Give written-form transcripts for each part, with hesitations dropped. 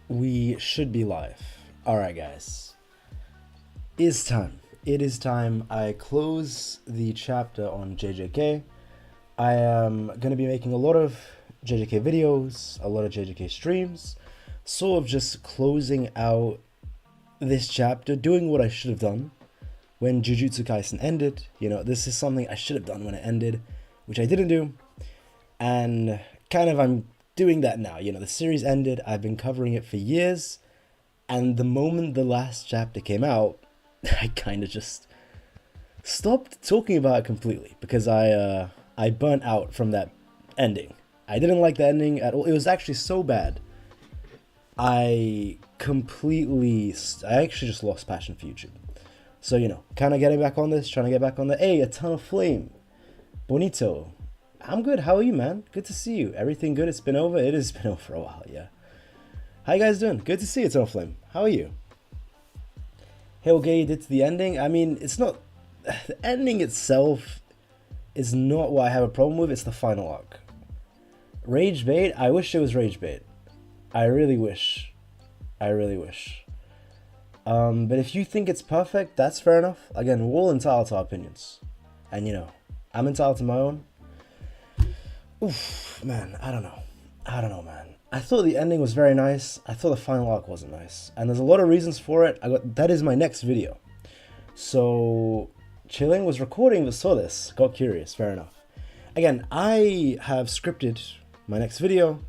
We should be live. Alright, guys. It's time. It is time. I close the chapter on JJK. I am going to be making a lot of JJK videos, a lot of JJK streams, sort of just closing out this chapter, doing what I should have done when Jujutsu Kaisen ended. You know, this is something I should have done when it ended, which I didn't do. And kind of I'm doing that now. You know, the series ended, I've been covering it for years, and the moment the last chapter came out, I kind of just stopped talking about it completely because I burnt out from that ending. I didn't like the ending at all. It was actually so bad. I actually just lost passion for YouTube. So, you know, kind of getting back on this, trying to get back on the, hey, Eternal Flame, Bonito. I'm good. How are you, man? Good to see you. Everything good? It's been over? It has been over for a while, yeah. How you guys doing? Good to see you, Eternal Flame. How are you? Hail Gay did to the ending. I mean, it's not... The ending itself is not what I have a problem with. It's the final arc. Rage bait? I wish it was rage bait. I really wish. I really wish. But if you think it's perfect, that's fair enough. Again, we're all entitled to our opinions. And, you know, I'm entitled to my own. Oof, man, I don't know, man. I thought the ending was very nice. I thought the final arc wasn't nice. And there's a lot of reasons for it. That is my next video. So, chilling, was recording, but saw this. Got curious, fair enough. Again, I have scripted my next video.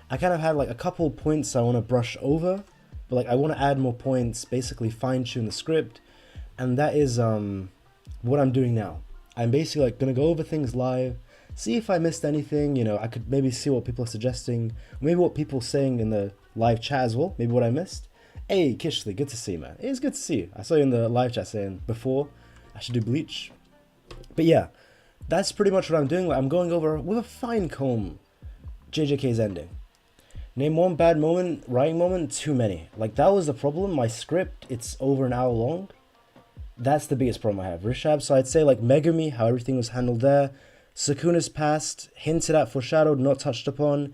I kind of had like a couple points I want to brush over. But like I want to add more points, basically fine tune the script. And that is what I'm doing now. I'm basically like going to go over things live. See if I missed anything, you know, I could maybe see what people are suggesting, maybe what people are saying in the live chat as well, maybe what I missed. Hey, Kishley, good to see you, man. It is good to see you. I saw you in the live chat saying before I should do Bleach. But yeah, that's pretty much what I'm doing. I'm going over with a fine comb JJK's ending. Name one bad moment, writing moment, too many. Like, that was the problem. My script, it's over an hour long. That's the biggest problem I have. Rishab, so I'd say like Megumi, how everything was handled there. Sukuna's past, hinted at, foreshadowed, not touched upon.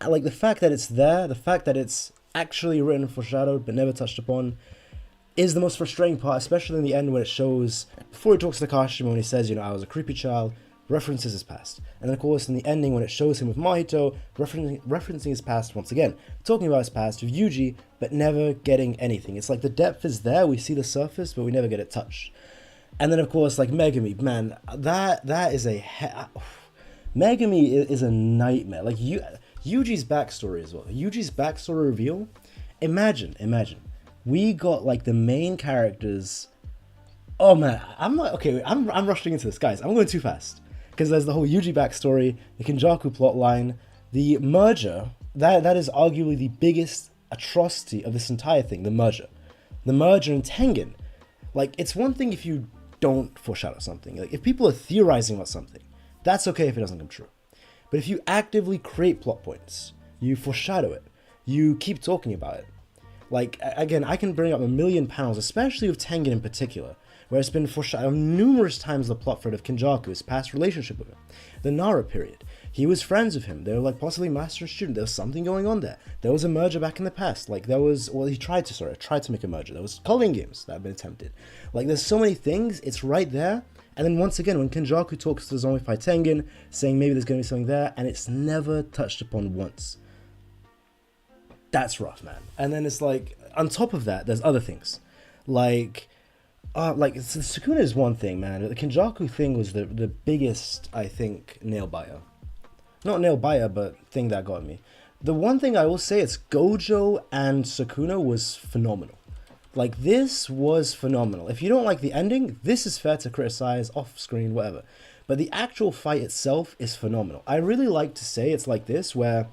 Like, the fact that it's there, the fact that it's actually written, foreshadowed, but never touched upon, is the most frustrating part, especially in the end when it shows, before he talks to Kashima, when he says, you know, I was a creepy child, references his past. And then, of course, in the ending when it shows him with Mahito, referencing his past once again, talking about his past with Yuji, but never getting anything. It's like the depth is there, we see the surface, but we never get it touched. And then, of course, like Megumi, man, that is a... Megumi is a nightmare. Like, Yuji's backstory as well. Yuji's backstory reveal. Imagine. We got, like, the main characters... Oh, man, I'm rushing into this. Guys, I'm going too fast. Because there's the whole Yuji backstory, the Kenjaku plotline, the merger. That is arguably the biggest atrocity of this entire thing, the merger. The merger in Tengen. Like, it's one thing if you don't foreshadow something. Like, if people are theorizing about something, that's okay if it doesn't come true. But if you actively create plot points, you foreshadow it, you keep talking about it. Like, again, I can bring up a million pounds, especially with Tengen in particular, where it's been foreshadowed numerous times the plot thread of Kenjaku's past relationship with him. The Nara period. He was friends with him. They were like possibly master and student. There was something going on there. There was a merger back in the past. Like there was, well, he tried to make a merger. There was culling games that had been attempted. Like there's so many things. It's right there. And then once again, when Kenjaku talks to Zombified Tengen, saying maybe there's going to be something there, and it's never touched upon once. That's rough, man. And then it's like, on top of that, there's other things. Like Sukuna is one thing, man. The Kenjaku thing was the biggest, I think, nail-biter. Not nail-biter, but thing that got me. The one thing I will say is Gojo and Sukuna was phenomenal. Like, this was phenomenal. If you don't like the ending, this is fair to criticize, off-screen, whatever. But the actual fight itself is phenomenal. I really like to say it's like this, where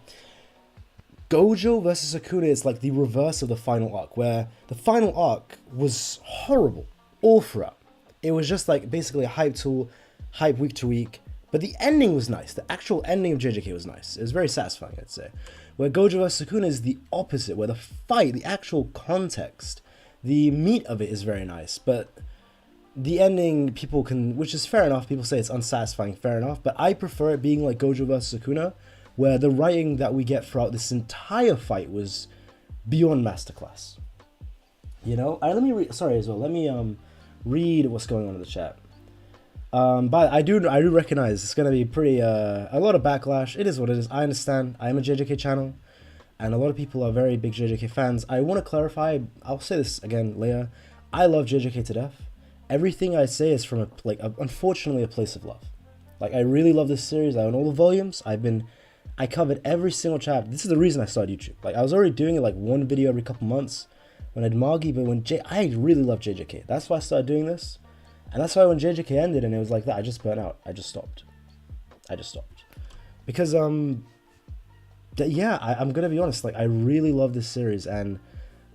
Gojo versus Sukuna is like the reverse of the final arc, where the final arc was horrible all throughout. It was just like basically a hype tool, hype week to week. But the ending was nice. The actual ending of JJK was nice. It was very satisfying, I'd say. Where Gojo vs Sukuna is the opposite, where the fight, the actual context, the meat of it is very nice. But the ending, people can, which is fair enough, people say it's unsatisfying, fair enough. But I prefer it being like Gojo vs Sukuna, where the writing that we get throughout this entire fight was beyond masterclass. You know, let me sorry as well. Let me read what's going on in the chat. But I do recognize it's gonna be pretty a lot of backlash. It is what it is. I understand. I am a JJK channel, and a lot of people are very big JJK fans. I want to clarify. I'll say this again later. I love JJK to death. Everything I say is from unfortunately a place of love. Like, I really love this series. I own all the volumes. I covered every single chapter. This is the reason I started YouTube. Like, I was already doing it like one video every couple months when I did Magi, but I really love JJK. That's why I started doing this. And that's why when JJK ended and it was like that, I just burnt out. I just stopped. Because, yeah, I'm going to be honest. Like, I really love this series. And,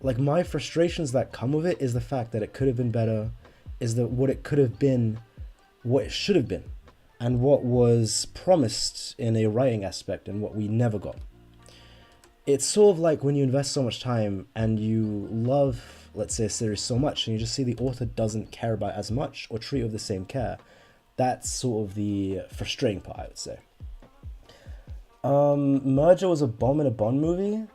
like, my frustrations that come with it is the fact that it could have been better, is that what it could have been, what it should have been, and what was promised in a writing aspect and what we never got. It's sort of like when you invest so much time and you love, let's say, a series so much, and you just see the author doesn't care about it as much or treat it with the same care. That's sort of the frustrating part, I would say. Merger was a bomb in a Bond movie.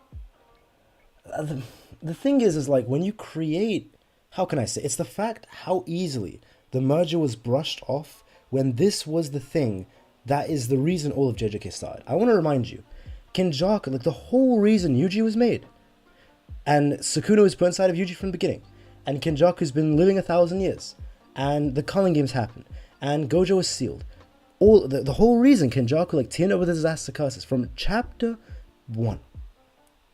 The thing is like when you create, how can I say, it's the fact how easily the merger was brushed off when this was the thing that is the reason all of JJK started. I want to remind you, Kenjaku, like the whole reason Yuji was made, and Sukuna was put inside of Yuji from the beginning, and Kenjaku's been living 1,000 years, and the Culling Games happened, and Gojo was sealed. All the whole reason Kenjaku like teamed up with the disaster curses from chapter 1.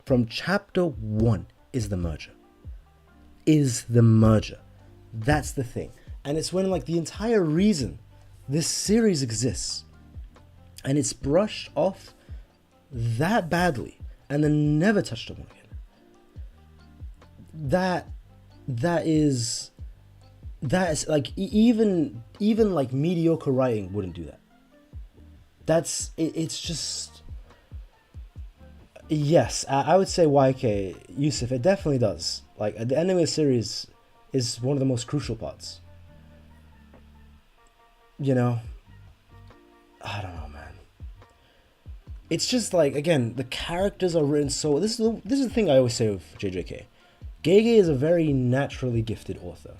From chapter 1 is the merger. That's the thing. And it's when like the entire reason this series exists and it's brushed off that badly and then never touched upon again. That is like even like mediocre writing wouldn't do that. It's just, yes, I would say YK, Yusuf, it definitely does. Like, the ending of the series is one of the most crucial parts. You know? I don't know, man. It's just like, again, the characters are written so... This is the thing I always say with JJK. Gege is a very naturally gifted author.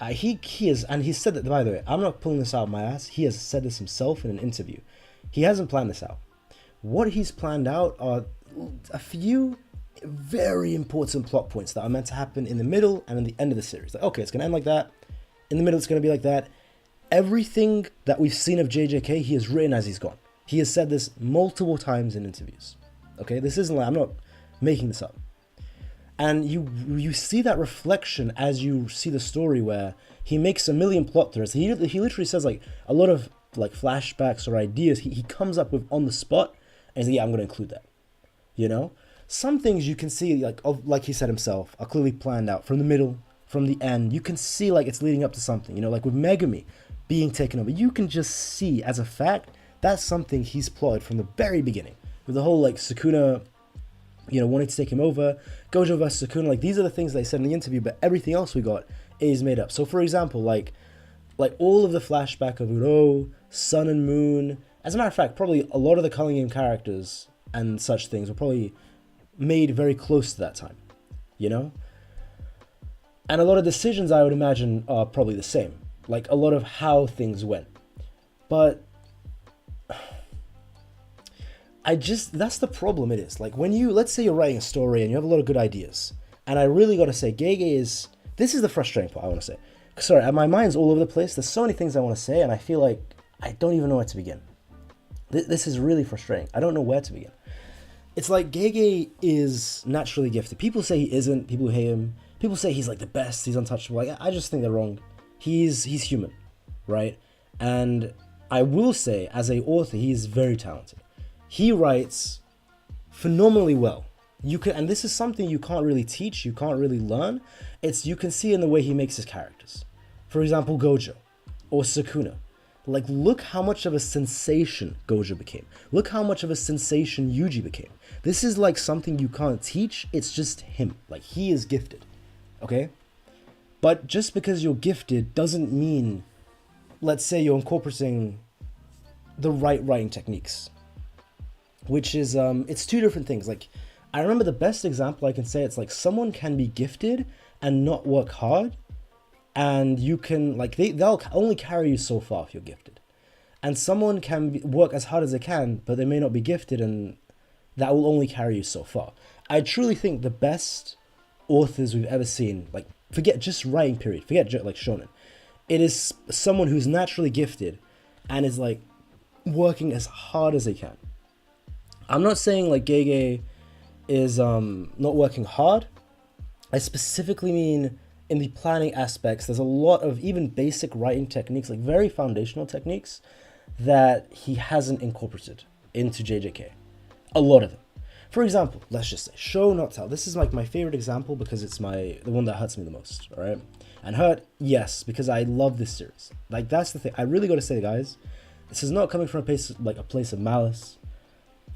He is, and he said that, by the way, I'm not pulling this out of my ass. He has said this himself in an interview. He hasn't planned this out. What he's planned out are a few very important plot points that are meant to happen in the middle and in the end of the series. Like, okay, it's going to end like that. In the middle, it's going to be like that. Everything that we've seen of JJK, he has written as he's gone. He has said this multiple times in interviews. Okay, this isn't like, I'm not making this up. And you see that reflection as you see the story where he makes a million plot threads. He literally says like a lot of like flashbacks or ideas he comes up with on the spot, and he's like, yeah, I'm going to include that. You know? Some things you can see, like he said himself, are clearly planned out from the middle, from the end. You can see like it's leading up to something. You know, like with Megami being taken over, you can just see as a fact that's something he's plotted from the very beginning. With the whole like Sukuna, you know, wanting to take him over, Gojo vs Sukuna, like these are the things they said in the interview, but everything else we got is made up. So for example, like all of the flashback of Uro, Sun and Moon, as a matter of fact, probably a lot of the Culling Game characters and such things were probably made very close to that time, you know? And a lot of decisions, I would imagine, are probably the same. Like, a lot of how things went. But that's the problem it is. Like, when let's say you're writing a story and you have a lot of good ideas, and I really got to say, this is the frustrating part, I want to say. Sorry, my mind's all over the place. There's so many things I want to say, and I feel like I don't even know where to begin. This is really frustrating. I don't know where to begin. It's like Gege is naturally gifted. People say he isn't. People hate him. People say he's like the best. He's untouchable. Like, I just think they're wrong. He's human, right? And I will say, as an author, he's very talented. He writes phenomenally well. And this is something you can't really teach. You can't really learn. You can see in the way he makes his characters. For example, Gojo or Sukuna. Like, look how much of a sensation Gojo became. Look how much of a sensation Yuji became. This is like something you can't teach. It's just him. Like, he is gifted. Okay? But just because you're gifted doesn't mean, let's say you're incorporating the right writing techniques. Which is, it's two different things. Like, I remember the best example I can say, it's like someone can be gifted and not work hard, and you can, like, they'll only carry you so far if you're gifted. And someone can work as hard as they can, but they may not be gifted, and that will only carry you so far. I truly think the best authors we've ever seen, like, forget just writing period, forget like shonen, it is someone who's naturally gifted and is like working as hard as they can. I'm not saying like Gege is not working hard. I specifically mean in the planning aspects, there's a lot of even basic writing techniques, like very foundational techniques, that he hasn't incorporated into JJK. A lot of them. For example, let's just say show not tell. This is like my favorite example because it's the one that hurts me the most, all right? And hurt, yes, because I love this series. Like, that's the thing. I really got to say, guys, this is not coming from a place of malice.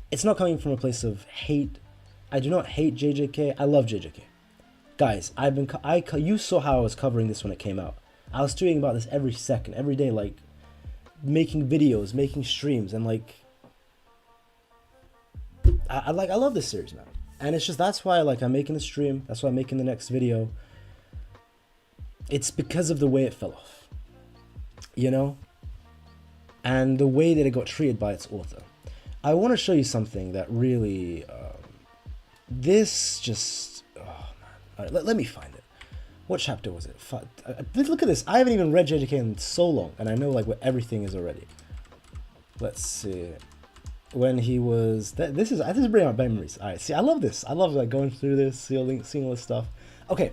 It's not coming from a place of hate. I do not hate JJK. I love JJK. Guys, you saw how I was covering this when it came out. I was tweeting about this every second, every day, like making videos, making streams, and like I love this series, man. And it's just, that's why I'm making a stream. That's why I'm making the next video. It's because of the way it fell off, you know, and the way that it got treated by its author. I want to show you something that really, this just, oh man. All right, let me find it. What chapter was it? Look at this. I haven't even read JJK in so long, and I know like what everything is already. Let's see. When he was, this is bringing up memories. All right, see, I love this. I love like going through this, seeing all this stuff. Okay,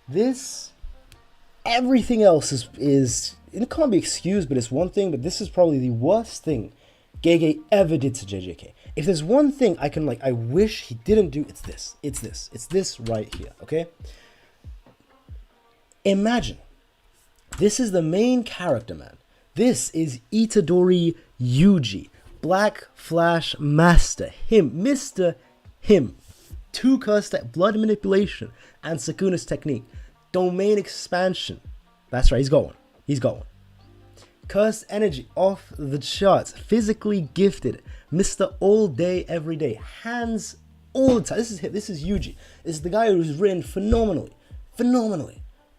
this, everything else is it can't be excused, but it's one thing. But this is probably the worst thing Gege ever did to JJK. If there's one thing I wish he didn't do, it's this. It's this right here. Okay. Imagine, this is the main character, man. This is Itadori Yuji. Black Flash Master, him, Mr. Him. 2 cursed at blood manipulation and Sukuna's technique. Domain expansion. That's right, he's going. Cursed energy off the charts. Physically gifted. Mr. All Day, Every Day. Hands all the time. This is Yuji. This is the guy who's written phenomenally.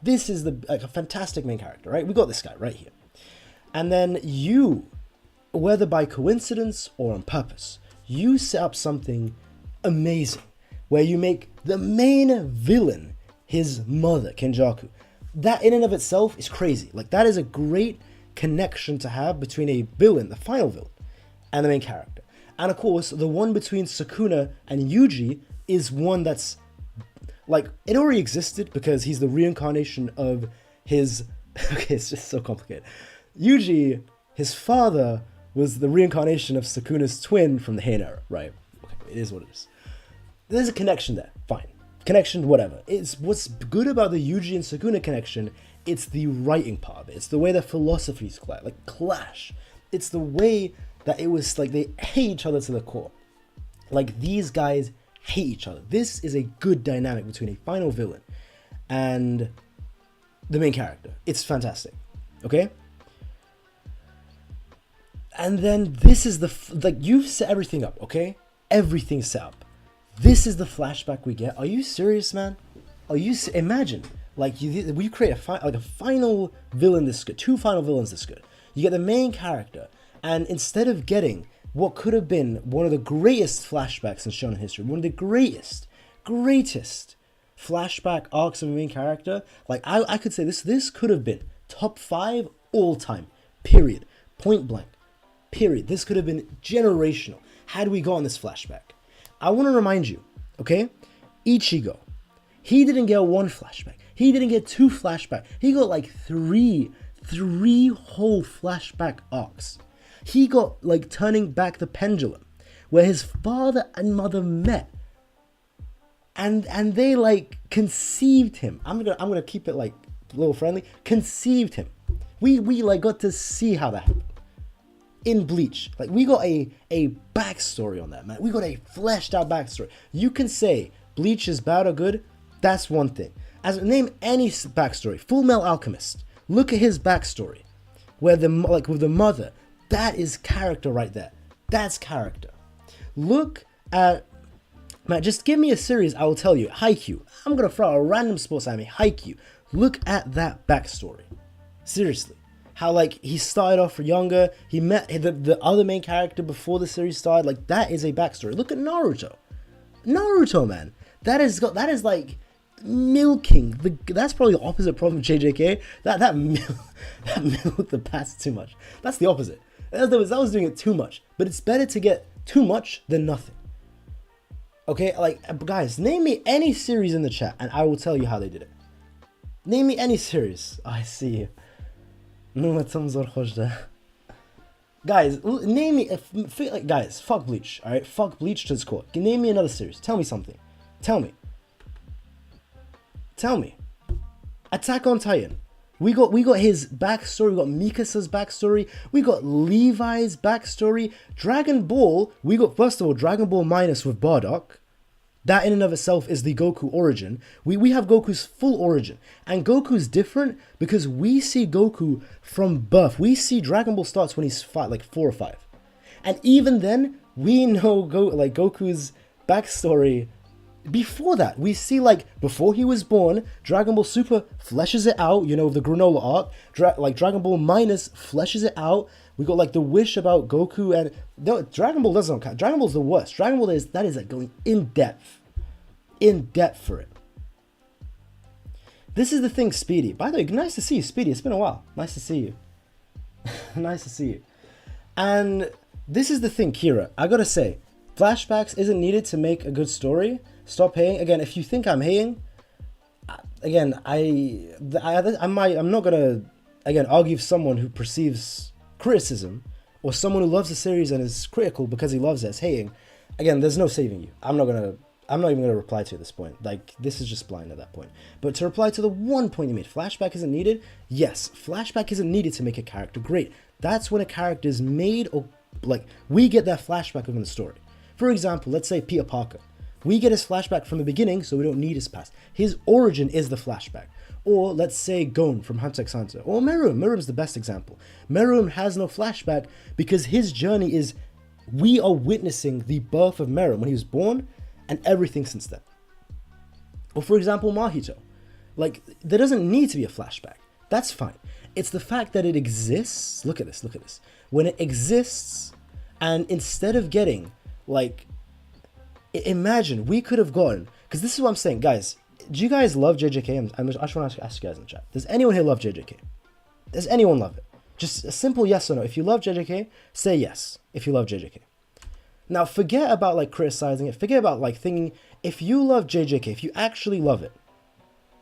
This is a fantastic main character, right? We got this guy right here. And then you, whether by coincidence or on purpose, you set up something amazing where you make the main villain his mother, Kenjaku. That in and of itself is crazy. Like, that is a great connection to have between a villain, the final villain, and the main character. And of course, the one between Sukuna and Yuji is one that's, like, it already existed because he's the reincarnation of his, okay, it's just so complicated. Yuji, his father, was the reincarnation of Sukuna's twin from the Heian Era, right? Okay, it is what it is. There's a connection there, fine. Connection, whatever. It's what's good about the Yuji and Sukuna connection, it's the writing part of it. It's the way their philosophies clash. It's the way that it was like they hate each other to the core. Like, these guys hate each other. This is a good dynamic between a final villain and the main character. It's fantastic, okay? And then this is you've set everything up, okay? Everything's set up. This is the flashback we get. Are you serious, man? Imagine, like, we create a final villain this good, 2 final villains this good. You get the main character, and instead of getting what could have been one of the greatest flashbacks in shonen history, one of the greatest flashback arcs of a main character, like, I could say this could have been top 5 all time, period, point blank. Period. This could have been generational had we gotten this flashback. I want to remind you, okay? Ichigo, he didn't get 1 flashback. He didn't get 2 flashbacks. He got like 3 whole flashback arcs. He got like turning back the pendulum, where his father and mother met, and they like conceived him. I'm gonna keep it like a little friendly. Conceived him. We like got to see how that happened. In Bleach, like, we got a backstory on that, man. We got a fleshed out backstory. You can say Bleach is bad or good, that's one thing. Name any backstory. Full Metal Alchemist, look at his backstory, where with the mother, that is character right there. That's character. Look at Man, just give me a series, I will tell you. Haikyuu. I'm gonna throw out a random sports anime. Haikyuu. Look at that backstory. Seriously. How, like, he started off younger, he met the other main character before the series started. Like, that is a backstory. Look at Naruto. Naruto, man. That is like milking. That's probably the opposite problem of JJK. That milked the past too much. That's the opposite. That was doing it too much. But it's better to get too much than nothing. Okay, like, guys, name me any series in the chat and I will tell you how they did it. Name me any series. Oh, I see you. Guys, name me. Guys, fuck Bleach. All right, fuck Bleach to its core. Name me another series. Tell me something. Tell me. Attack on Titan. We got his backstory. We got Mikasa's backstory. We got Levi's backstory. Dragon Ball. We got, first of all, Dragon Ball Minus with Bardock. That in and of itself is the Goku origin. We have Goku's full origin. And Goku's different because we see Goku from birth. We see Dragon Ball starts when he's 4 or 5. And even then, we know Goku's backstory before that. We see, like, before he was born, Dragon Ball Super fleshes it out, you know, the granola arc. Dragon Ball Minus fleshes it out. We got, like, the wish about Goku, and no, Dragon Ball doesn't count. Dragon Ball's the worst. Dragon Ball is like going in depth for it. This is the thing, Speedy. By the way, nice to see you, Speedy. It's been a while. Nice to see you. Nice to see you. And this is the thing, Kira. I gotta say, flashbacks isn't needed to make a good story. Stop hating. Again, if you think I'm hating, again, I'm not gonna argue with someone who perceives criticism or someone who loves the series and is critical because he loves it as hating. Again, there's no saving you. I'm not even gonna reply to you at this point. Like, this is just blind at that point. But to reply to the one point you made, flashback isn't needed. Yes, flashback isn't needed to make a character great. That's when a character is made, or like we get that flashback within the story. For example, let's say Peter Parker. We get his flashback from the beginning, so we don't need his past. His origin is the flashback. Or let's say Gon from Hunter x Hunter. Or Meruem. Meruem's the best example. Meruem has no flashback because his journey is, we are witnessing the birth of Meruem when he was born and everything since then. Or for example, Mahito. Like, there doesn't need to be a flashback. That's fine. It's the fact that it exists. Look at this. When it exists, and instead of getting, like, imagine we could have gone, because this is what I'm saying, guys. Do you guys love JJK? I just want to ask you guys in the chat. Does anyone here love JJK? Does anyone love it? Just a simple yes or no. If you love JJK, say yes. If you love JJK. Now, forget about, like, criticizing it. Forget about, like, thinking, if you love JJK, if you actually love it,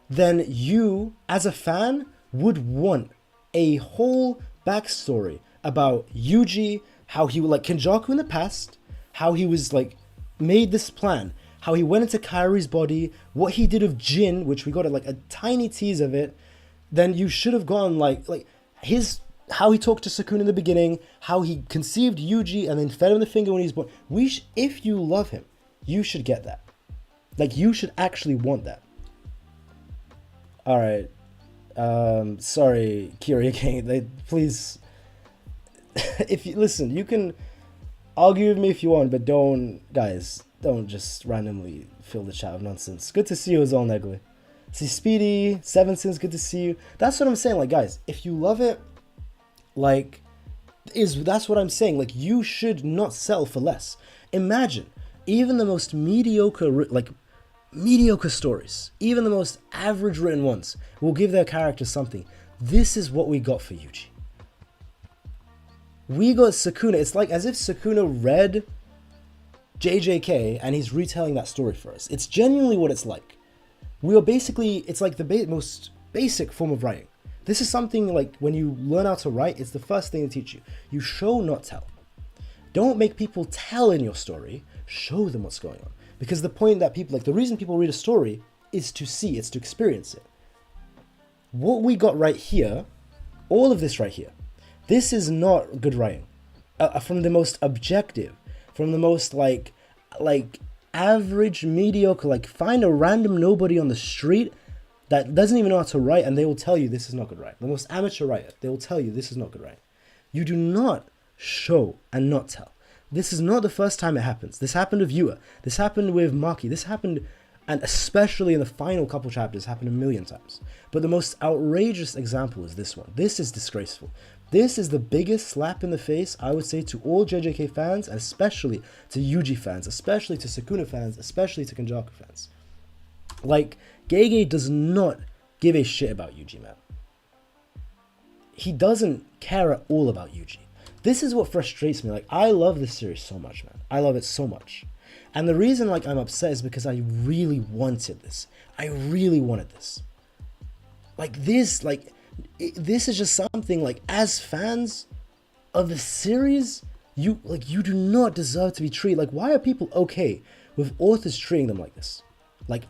then you, as a fan, would want a whole backstory about Yuji, how he would, like, Kenjaku in the past, how he was, like, made this plan, how he went into Kairi's body, what he did of Jin, which we got like a tiny tease of it. Then you should have gone like how he talked to Sukuna in the beginning, how he conceived Yuji and then fed him the finger when he was born. If you love him, you should get that. Like, you should actually want that. All right. Sorry, Kira, please. If you listen, you can argue with me if you want, but don't just randomly fill the chat with nonsense. Good to see you as well, Negly. See Speedy, Seven Sins, good to see you. That's what I'm saying, like, guys, if you love it, like, that's what I'm saying. Like, you should not settle for less. Imagine, even the most mediocre stories, even the most average written ones, will give their character something. This is what we got for Yuji. We got Sukuna. It's like as if Sukuna read JJK and he's retelling that story for us. It's genuinely what it's like. We are basically, it's like the most basic form of writing. This is something like when you learn how to write, it's the first thing they teach you. You show, not tell. Don't make people tell in your story, show them what's going on. Because the point that people, like the reason people read a story is to see, it's to experience it. What we got right here, all of this right here, this is not good writing. From the most objective, from the most like average, mediocre, like find a random nobody on the street that doesn't even know how to write and they will tell you this is not good writing. The most amateur writer, they will tell you this is not good writing. You do not show and not tell. This is not the first time it happens. This happened with Yuta. This happened with Maki. This happened, and especially in the final couple chapters, happened a million times. But the most outrageous example is this one. This is disgraceful. This is the biggest slap in the face, I would say, to all JJK fans, and especially to Yuji fans, especially to Sukuna fans, especially to Kenjaku fans. Like, Gege does not give a shit about Yuji, man. He doesn't care at all about Yuji. This is what frustrates me. Like, I love this series so much, man. I love it so much. And the reason, like, I'm upset is because I really wanted this. I really wanted this. Like, this is just something, like, as fans of the series, you do not deserve to be treated. Like, why are people okay with authors treating them like this? Like,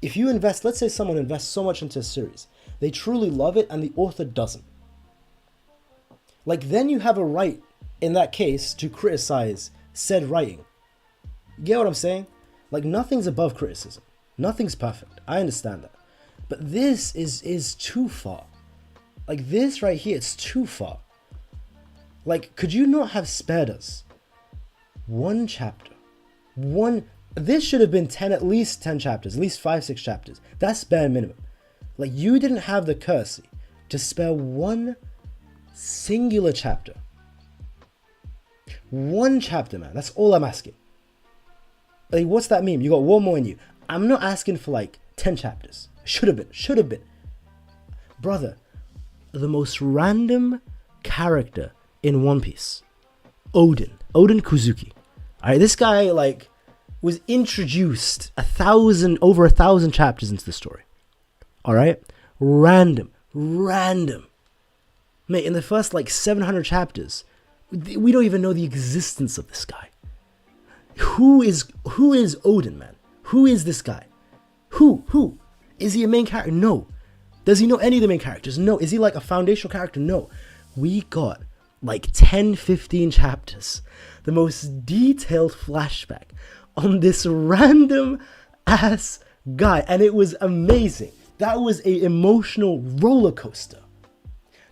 if you invest, let's say someone invests so much into a series, they truly love it and the author doesn't. Like, then you have a right, in that case, to criticize said writing. You get what I'm saying? Like, nothing's above criticism. Nothing's perfect. I understand that. But this is too far. Like, this right here, it's too far. Like, could you not have spared us one chapter? This should have been at least 10 chapters, at least 5-6 chapters. That's bare minimum. Like, you didn't have the courtesy to spare one singular chapter. One chapter, man. That's all I'm asking. Like, what's that mean? You got one more in you. I'm not asking for like 10 chapters. Should have been. Brother, the most random character in One Piece. Oden Kuzuki. Alright, this guy, like, was introduced over a thousand chapters into the story. Alright? Random. Mate, in the first, like, 700 chapters, we don't even know the existence of this guy. Who is Oden, man? Who is this guy? Who? Is he a main character? No. Does he know any of the main characters? No. Is he like a foundational character? No. We got like 10, 15 chapters. The most detailed flashback on this random ass guy. And it was amazing. That was an emotional roller coaster.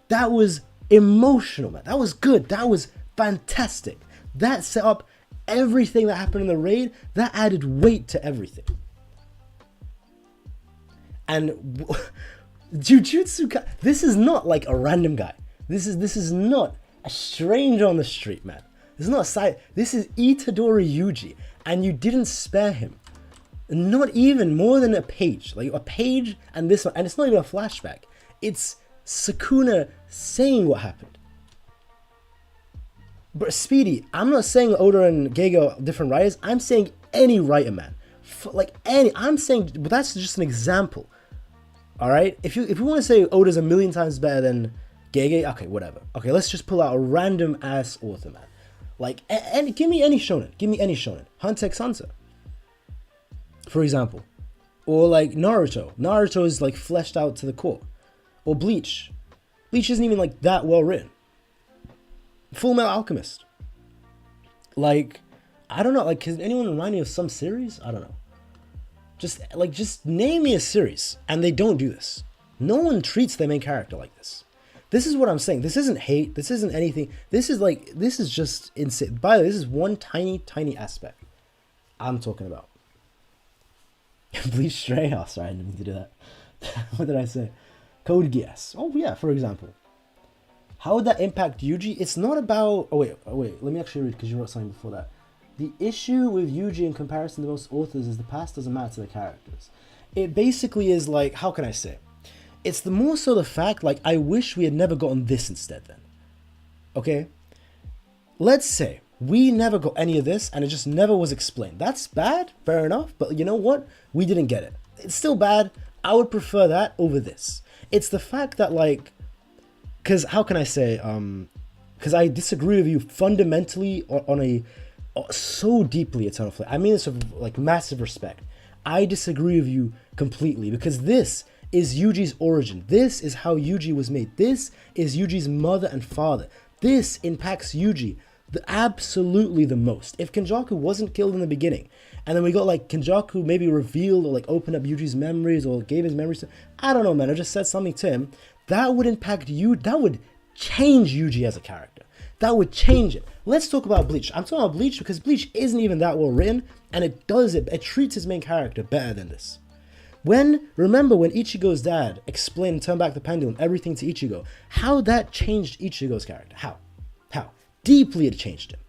That was emotional, man. That was good. That was fantastic. That set up everything that happened in the raid. That added weight to everything. And Jujutsu Kaisen, this is not like a random guy. This is not a stranger on the street, man. This is not a side. This is Itadori Yuji, and you didn't spare him. Not even more than a page. Like a page and this one, and it's not even a flashback. It's Sukuna saying what happened. But Speedy, I'm not saying Oda and Gege are different writers. I'm saying any writer, man. I'm saying, but that's just an example. Alright? If you want to say Oda's a million times better than Gege, okay, whatever. Okay, let's just pull out a random ass author, man. Like, and give me any shonen. Give me any shonen. Hunter x Hunter, for example. Or like Naruto. Naruto is like fleshed out to the core. Or Bleach. Bleach isn't even like that well written. Full Metal Alchemist. Like, I don't know. Like, can anyone remind me of some series? I don't know. Just name me a series. And they don't do this. No one treats their main character like this. This is what I'm saying. This isn't hate. This isn't anything. This is just insane. By the way, this is one tiny aspect I'm talking about. Bleach Stray House. Sorry, I didn't mean to do that. What did I say? Code Geass. Oh yeah, for example. How would that impact Yuji? It's not about... Oh wait. Let me actually read, because you wrote something before that. The issue with Yuji in comparison to most authors is the past doesn't matter to the characters. It basically is like... How can I say? It's more so the fact, like, I wish we had never gotten this instead then. Okay? Let's say we never got any of this and it just never was explained. That's bad, fair enough. But you know what? We didn't get it. It's still bad. I would prefer that over this. It's the fact that, like... Because how can I say, because I disagree with you fundamentally so deeply, Eternal Flame. I mean this with like massive respect. I disagree with you completely, because this is Yuji's origin. This is how Yuji was made. This is Yuji's mother and father. This impacts Yuji absolutely the most. If Kenjaku wasn't killed in the beginning, and then we got like Kenjaku maybe revealed or like opened up Yuji's memories or gave his memories to, I don't know, man, I just said something to him, that would impact you. That would change Yuji as a character. That would change it. Let's talk about Bleach. I'm talking about Bleach because Bleach isn't even that well written, and it treats his main character better than this. Remember when Ichigo's dad explained and turned back the pendulum, everything to Ichigo, how that changed Ichigo's character. How? Deeply it changed him.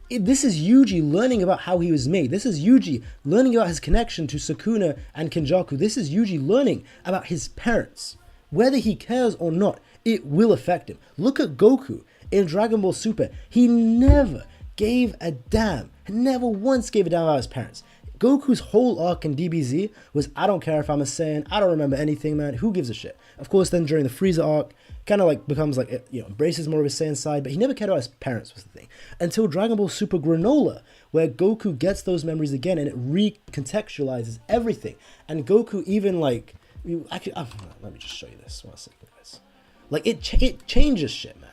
This is Yuji learning about how he was made. This is Yuji learning about his connection to Sukuna and Kenjaku. This is Yuji learning about his parents. Whether he cares or not, it will affect him. Look at Goku in Dragon Ball Super. He never gave a damn. Never once gave a damn about his parents. Goku's whole arc in DBZ was, I don't care if I'm a Saiyan, I don't remember anything, man, who gives a shit? Of course, then during the Frieza arc, kind of like becomes like, embraces more of his Saiyan side, but he never cared about his parents was the thing. Until Dragon Ball Super Granola, where Goku gets those memories again and it recontextualizes everything. And Goku even like, let me just show you this, 1 second, guys. Like, it changes shit, man.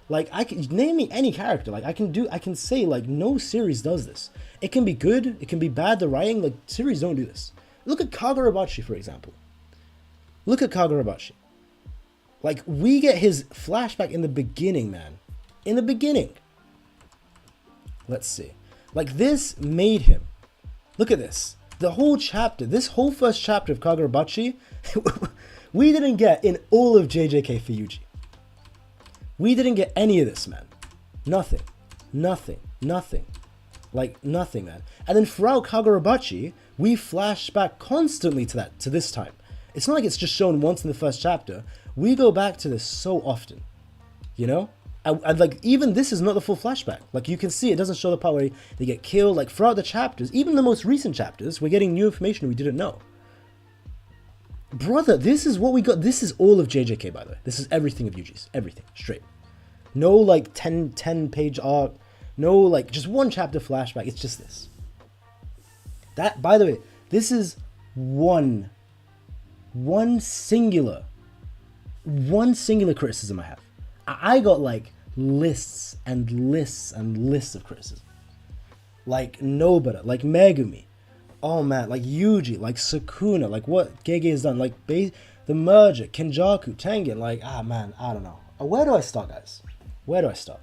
Like, name me any character. Like, I can say, like, no series does this. It can be good, it can be bad, the writing, like, series don't do this. Look at Kagurabachi, for example. Look at Kagurabachi. Like, we get his flashback in the beginning, man. In the beginning. Let's see. Like, this made him. Look at this. The whole chapter, this whole first chapter of Kagurabachi, we didn't get in all of JJK for Yuji. We didn't get any of this, man. Nothing. Like, nothing, man. And then throughout Kagurabachi, we flash back constantly to this time. It's not like it's just shown once in the first chapter. We go back to this so often, you know? And like, even this is not the full flashback. Like, you can see it doesn't show the part where they get killed. Like, throughout the chapters, even the most recent chapters, we're getting new information we didn't know. Brother, this is what we got. This is all of JJK, by the way. This is everything of Yuji's. Everything. Straight. No, like, 10-page arc. No, like, just one chapter flashback. It's just this. That, by the way, this is one singular criticism I have. I got, like, lists and lists and lists of criticism. Like, Nobara, like, Megumi. Oh, man, like, Yuji, like, Sukuna, like, what Gege has done. Like, the merger, Kenjaku, Tengen, like, man, I don't know. Where do I start, guys? Where do I start?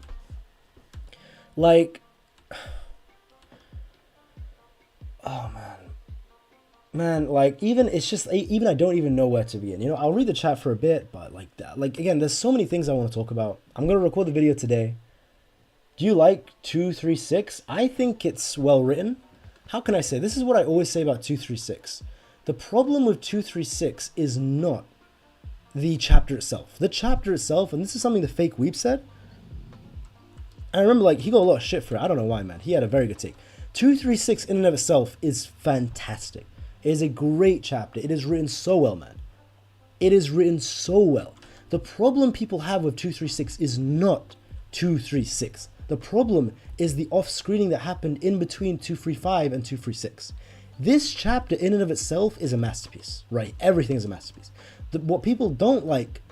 Like, oh, man, like, even I don't even know where to begin. You know, I'll read the chat for a bit, but like that, like, again, there's so many things I want to talk about. I'm gonna record the video today. Do you like 236? I think it's well written. How can I say? This is what I always say about 236. The problem with 236 is not the chapter itself. The chapter itself, and this is something the fake Weep said. I remember, like, he got a lot of shit for it. I don't know why, man. He had a very good take. 236 in and of itself is fantastic. It is a great chapter. It is written so well, man. It is written so well. The problem people have with 236 is not 236. The problem is the off-screening that happened in between 235 and 236. This chapter in and of itself is a masterpiece, right? Everything is a masterpiece. What people don't like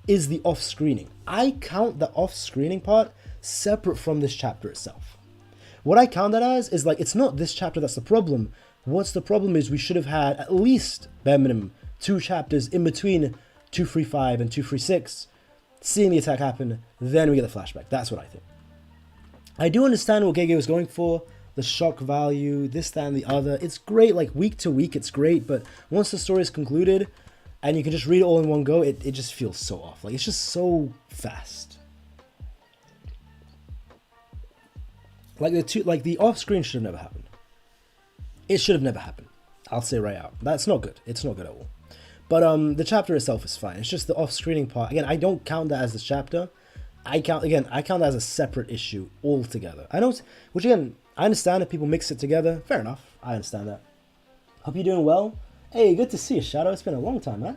is the off-screening. I count the off-screening part separate from this chapter itself. What I count that as is, like, it's not this chapter that's the problem. What's the problem is we should have had at least, bare minimum, 2 chapters in between 235 and 236, seeing the attack happen, then we get the flashback. That's what I think. I do understand what Gege was going for, the shock value, this, that, and the other. It's great, like, week to week, it's great, but once the story is concluded, and you can just read it all in one go, it just feels so off. Like, it's just so fast. Like, the off-screen should have never happened. It should have never happened. I'll say right out. That's not good. It's not good at all. But the chapter itself is fine. It's just the off-screening part. Again, I don't count that as this chapter. I count that as a separate issue altogether. Which again, I understand if people mix it together. Fair enough. I understand that. Hope you're doing well. Hey, good to see you, Shadow. It's been a long time, man.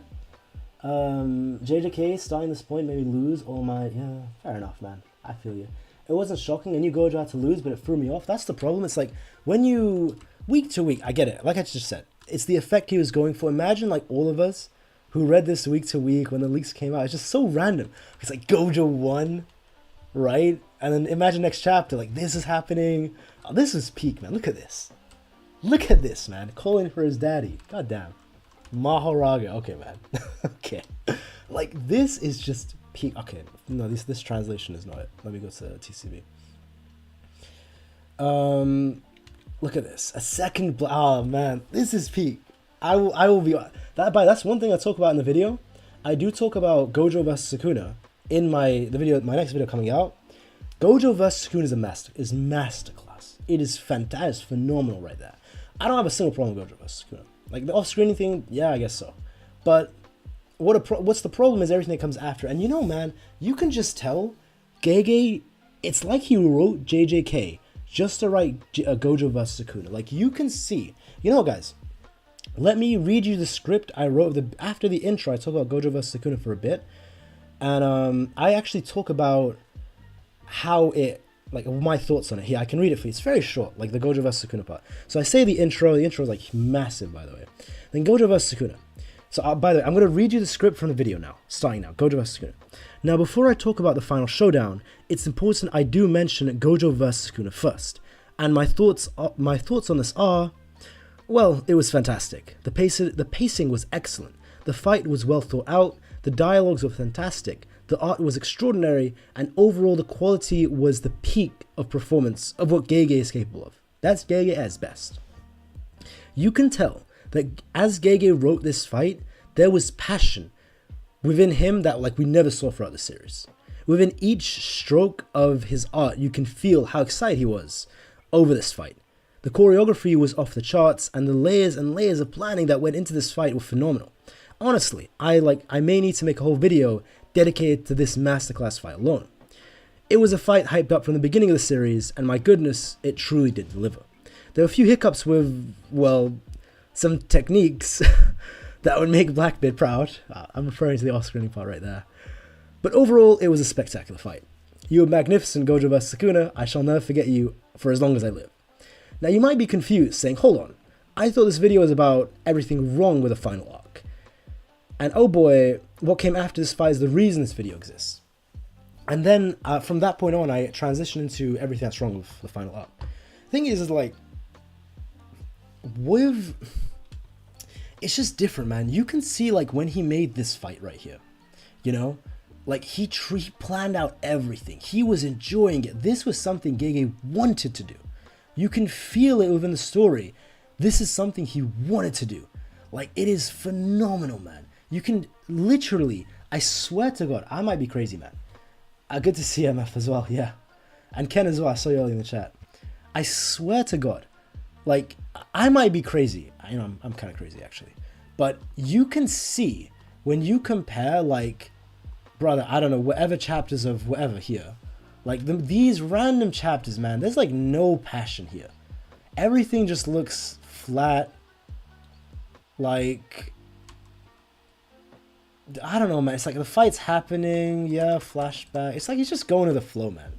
JJK starting this point made me lose all my... Yeah, fair enough, man. I feel you. It wasn't shocking. I knew Gojo had to lose, but it threw me off. That's the problem. It's like, when you... Week to week, I get it. Like I just said, it's the effect he was going for. Imagine, like, all of us who read this week to week when the leaks came out. It's just so random. It's like Gojo won, right? And then imagine next chapter, like, this is happening. Oh, this is peak, man. Look at this. Look at this, man. Calling for his daddy. God damn. Mahoraga. Okay, man. Okay. Like, this is just peak. Okay, no, this translation is not it. Let me go to TCB. Look at this. A second. Oh man, this is peak. I will be that. That's one thing I talk about in the video. I do talk about Gojo vs Sukuna in my next video coming out. Gojo vs Sukuna is masterclass. It is fantastic. It's phenomenal right there. I don't have a single problem with Gojo vs Sukuna. Like the off-screen thing, yeah, I guess so. But what's the problem is everything that comes after. And you know, man, you can just tell Gege. It's like he wrote JJK just to write Gojo vs Sukuna. Like you can see. You know, guys. Let me read you the script I wrote. After the intro, I talk about Gojo vs Sukuna for a bit. And I actually talk about how it, like my thoughts on it. Here, I can read it for you. It's very short, like the Gojo vs Sukuna part. So I say the intro. The intro is like massive, by the way. Then Gojo vs Sukuna. So by the way, I'm going to read you the script from the video now. Starting now. Gojo vs Sukuna. Now, before I talk about the final showdown, it's important I do mention Gojo vs Sukuna first. And my thoughts on this are, well, it was fantastic. The pacing was excellent. The fight was well thought out. The dialogues were fantastic. The art was extraordinary. And overall, the quality was the peak of performance of what Gege is capable of. That's Gege at his best. You can tell that as Gege wrote this fight, there was passion within him that like we never saw throughout the series. Within each stroke of his art, you can feel how excited he was over this fight. The choreography was off the charts, and the layers and layers of planning that went into this fight were phenomenal. Honestly, I may need to make a whole video dedicated to this masterclass fight alone. It was a fight hyped up from the beginning of the series, and my goodness, it truly did deliver. There were a few hiccups with, well, some techniques that would make Blackbeard proud. I'm referring to the off-screening part right there. But overall, it was a spectacular fight. You were magnificent, Gojo vs Sukuna. I shall never forget you for as long as I live. Now you might be confused, saying, hold on, I thought this video was about everything wrong with the final arc. And oh boy, what came after this fight is the reason this video exists. And then from that point on, I transitioned into everything that's wrong with the final arc. The thing is like, it's just different, man. You can see like when he made this fight right here, you know, like he planned out everything. He was enjoying it. This was something Gege wanted to do. You can feel it within the story. This is something he wanted to do. Like, it is phenomenal, man. You can literally, I swear to God, I might be crazy, man. Good to see MF as well, yeah. And Ken as well, I saw you earlier in the chat. I swear to God, like, I might be crazy. You know, I'm kind of crazy, actually. But you can see, when you compare, like, brother, I don't know, whatever chapters of whatever here, like these random chapters, man, there's like no passion here. Everything just looks flat. Like, I don't know, man. It's like the fight's happening, yeah, flashback. It's like he's just going to the flow, man.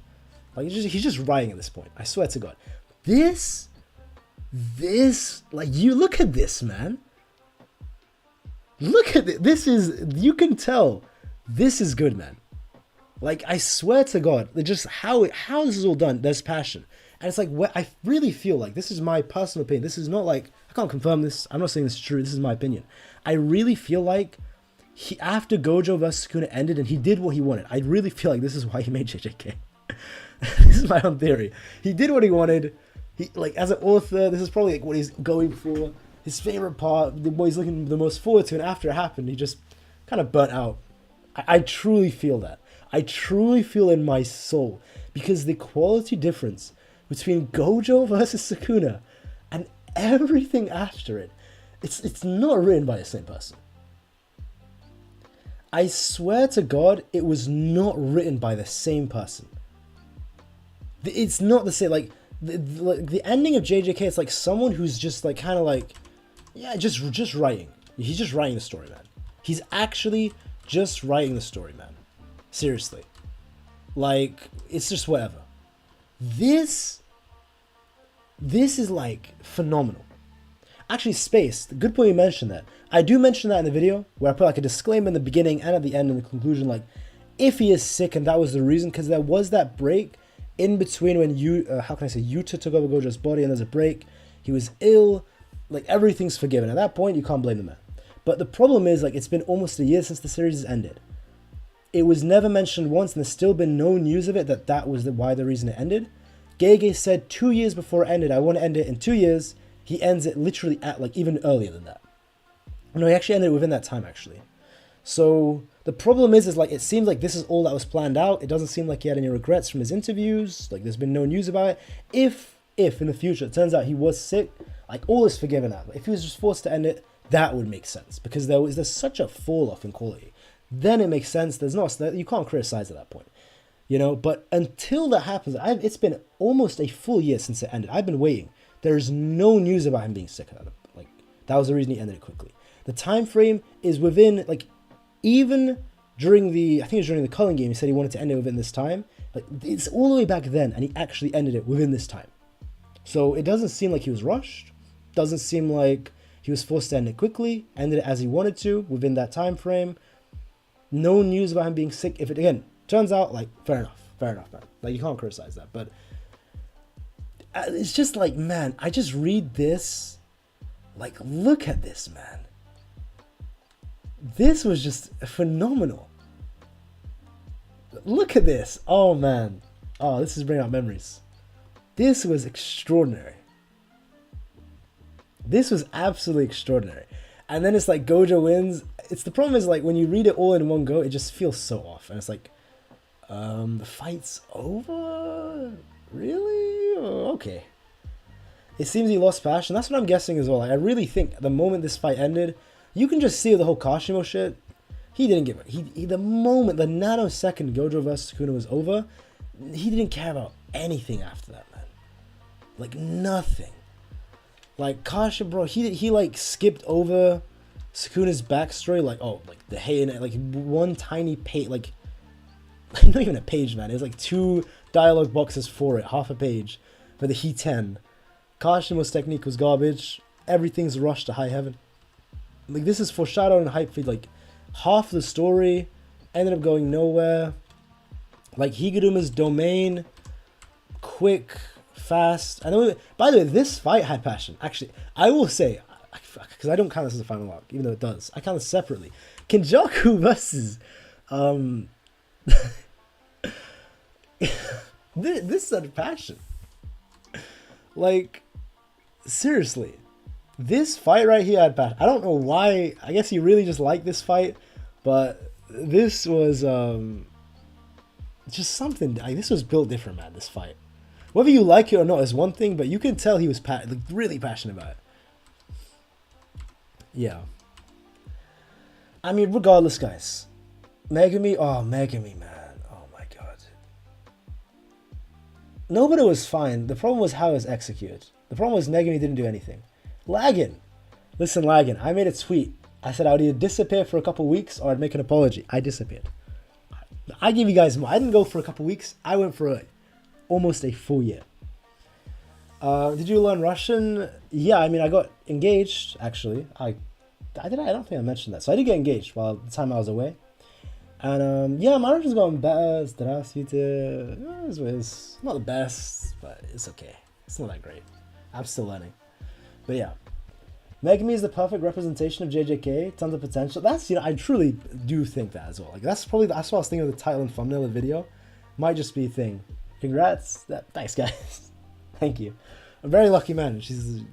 Like he's just writing at this point. I swear to God. This, like, you look at this, man. Look at it. This is, you can tell this is good, man. Like, I swear to God, just how this is all done, there's passion. And it's like, I really feel like, this is my personal opinion. This is not like, I can't confirm this. I'm not saying this is true. This is my opinion. I really feel like after Gojo vs Sukuna ended and he did what he wanted, I really feel like this is why he made JJK. This is my own theory. He did what he wanted. He, like, as an author, this is probably like what he's going for. His favorite part, what he's looking the most forward to, and after it happened, he just kind of burnt out. I truly feel that. I truly feel in my soul, because the quality difference between Gojo versus Sukuna and everything after it, it's not written by the same person. I swear to God, it was not written by the same person. It's not the same. Like the ending of JJK, it's like someone who's just like kind of like, yeah, just writing. He's just writing the story, man. He's actually just writing the story, man. Seriously. Like, it's just whatever. This is like phenomenal. Actually, Space, good point you mentioned that. I do mention that in the video, where I put like a disclaimer in the beginning and at the end in the conclusion, like, if he is sick and that was the reason, because there was that break in between when Yuta took over Gojo's body, and there's a break. He was ill. Like, everything's forgiven. At that point, you can't blame the man. But the problem is, like, it's been almost a year since the series has ended. it was never mentioned once, and there's still been no news of it that was why the reason it ended. Gege said 2 years before it ended, I want to end it in 2 years. He ends it literally at like even earlier than that. No, he actually ended it within that time actually. So the problem is like it seems like this is all that was planned out. It doesn't seem like he had any regrets from his interviews. Like there's been no news about it. If in the future it turns out he was sick, like all is forgiven now. But if he was just forced to end it, that would make sense because there's such a fall off in quality. Then it makes sense. You can't criticize at that point, you know. But until that happens, it's been almost a full year since it ended. I've been waiting. There's no news about him being sick. Like that was the reason he ended it quickly. The time frame is within like even during I think it was during the Culling game. He said he wanted to end it within this time. Like it's all the way back then, and he actually ended it within this time. So it doesn't seem like he was rushed. Doesn't seem like he was forced to end it quickly. Ended it as he wanted to within that time frame. No news about him being sick. If it, again, turns out, like, fair enough, man. Like, you can't criticize that. But it's just like, man, I just read this. Like, look at this, man. This was just phenomenal. Look at this. Oh, man. Oh, this is bringing out memories. This was extraordinary. This was absolutely extraordinary. And then it's like Gojo wins. The problem is like when you read it all in one go, it just feels so off. And it's like, the fight's over? Really? Oh, okay. It seems he lost passion. That's what I'm guessing as well. Like, I really think the moment this fight ended, you can just see the whole Kashimo shit. He didn't give it. The nanosecond Gojo vs Sukuna was over, he didn't care about anything after that, man. Like nothing. Like Kasha, bro, he like skipped over Sukuna's backstory, like the Heian, like one tiny page, like not even a page, man. It was like 2 dialogue boxes for it, half a page for the He-10. Kashimo's technique was garbage. Everything's rushed to high heaven. Like this is foreshadowed and hype feed. Like half the story ended up going nowhere. Like Higuruma's domain, quick. Fast. And then, by the way, this fight had passion. Actually, I will say, because I don't count this as a final arc, even though it does. I count it separately. Kenjaku versus this had passion. Like, seriously. This fight right here had passion. I don't know why. I guess he really just liked this fight. But this was just something. Like, this was built different, man, this fight. Whether you like it or not is one thing, but you can tell he was like, really passionate about it. Yeah. I mean, regardless, guys. Megumi, man. Oh my god. Nobody was fine. The problem was how it was executed. The problem was Megumi didn't do anything. Lagging. Listen, Lagging, I made a tweet. I said I would either disappear for a couple weeks or I'd make an apology. I disappeared. I gave you guys more. I didn't go for a couple weeks. I went for almost a full year. Did you learn Russian? Yeah, I mean, I got engaged, actually. I don't think I mentioned that. So I did get engaged while the time I was away. And yeah, my Russian's going better. Здравствуйте. It's not the best, but it's okay. It's not that great. I'm still learning. But yeah. Megumi is the perfect representation of JJK. Tons of potential. That's, I truly do think that as well. Like that's what I was thinking of the title and thumbnail of the video. Might just be a thing. Congrats. Thanks, guys. Thank you. I'm a very lucky man. She's the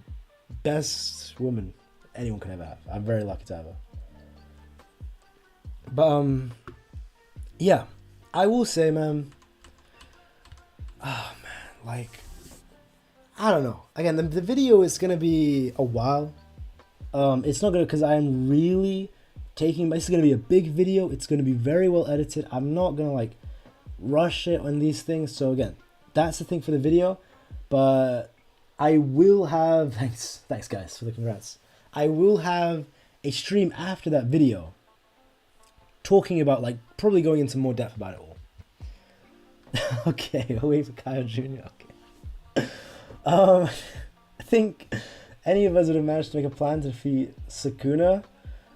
best woman anyone could ever have. I'm very lucky to have her. But, yeah. I will say, man. Oh, man. Like, I don't know. Again, the video is going to be a while. It's not going to, because I'm really taking, this is going to be a big video. It's going to be very well edited. I'm not going to, like, rush it on these things. So again, that's the thing for the video. But I will have thanks guys for the congrats. I will have a stream after that video talking about, like, probably going into more depth about it all. Okay, I'll wait for Kyle Jr. Okay. I think any of us would have managed to make a plan to defeat Sukuna.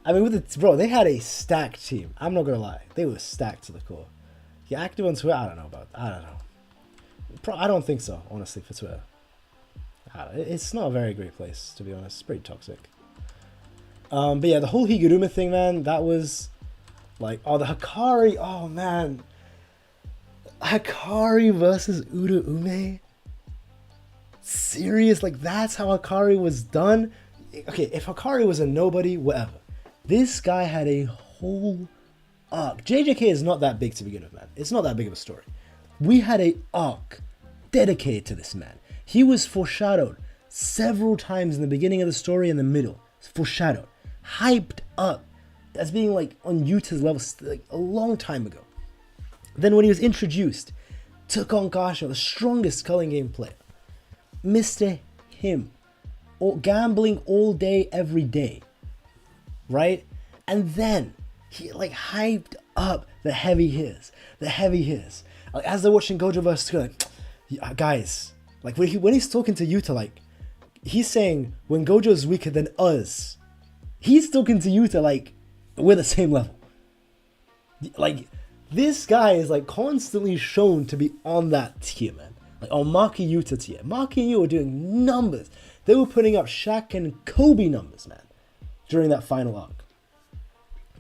I mean, bro, they had a stacked team. I'm not gonna lie, they were stacked to the core. He active on Twitter? I don't know. I don't think so, honestly, for Twitter. It's not a very great place, to be honest. It's pretty toxic. But yeah, the whole Higuruma thing, man, that was Like, oh, the Hikari, oh man. Hikari versus Uraume? Serious? Like, that's how Hikari was done? Okay, if Hikari was a nobody, whatever. This guy had a whole arc. JJK is not that big to begin with, man. It's not that big of a story. We had a arc dedicated to this man. He was foreshadowed several times in the beginning of the story and the middle. Foreshadowed. Hyped up as being like on Yuta's level like a long time ago. Then when he was introduced, took on Kashima, the strongest culling game player. Mr. Him. Gambling all day, every day. Right? And then he like hyped up the heavy hitters. The heavy hitters. Like, as they're watching Gojo vs. Sukuna, like, guys, like when he's talking to Yuta, like, he's saying when Gojo's weaker than us, he's talking to Yuta like we're the same level. Like, this guy is like constantly shown to be on that tier, man. Like on Maki Yuta tier. Maki and Yuta were doing numbers. They were putting up Shaq and Kobe numbers, man, during that final arc.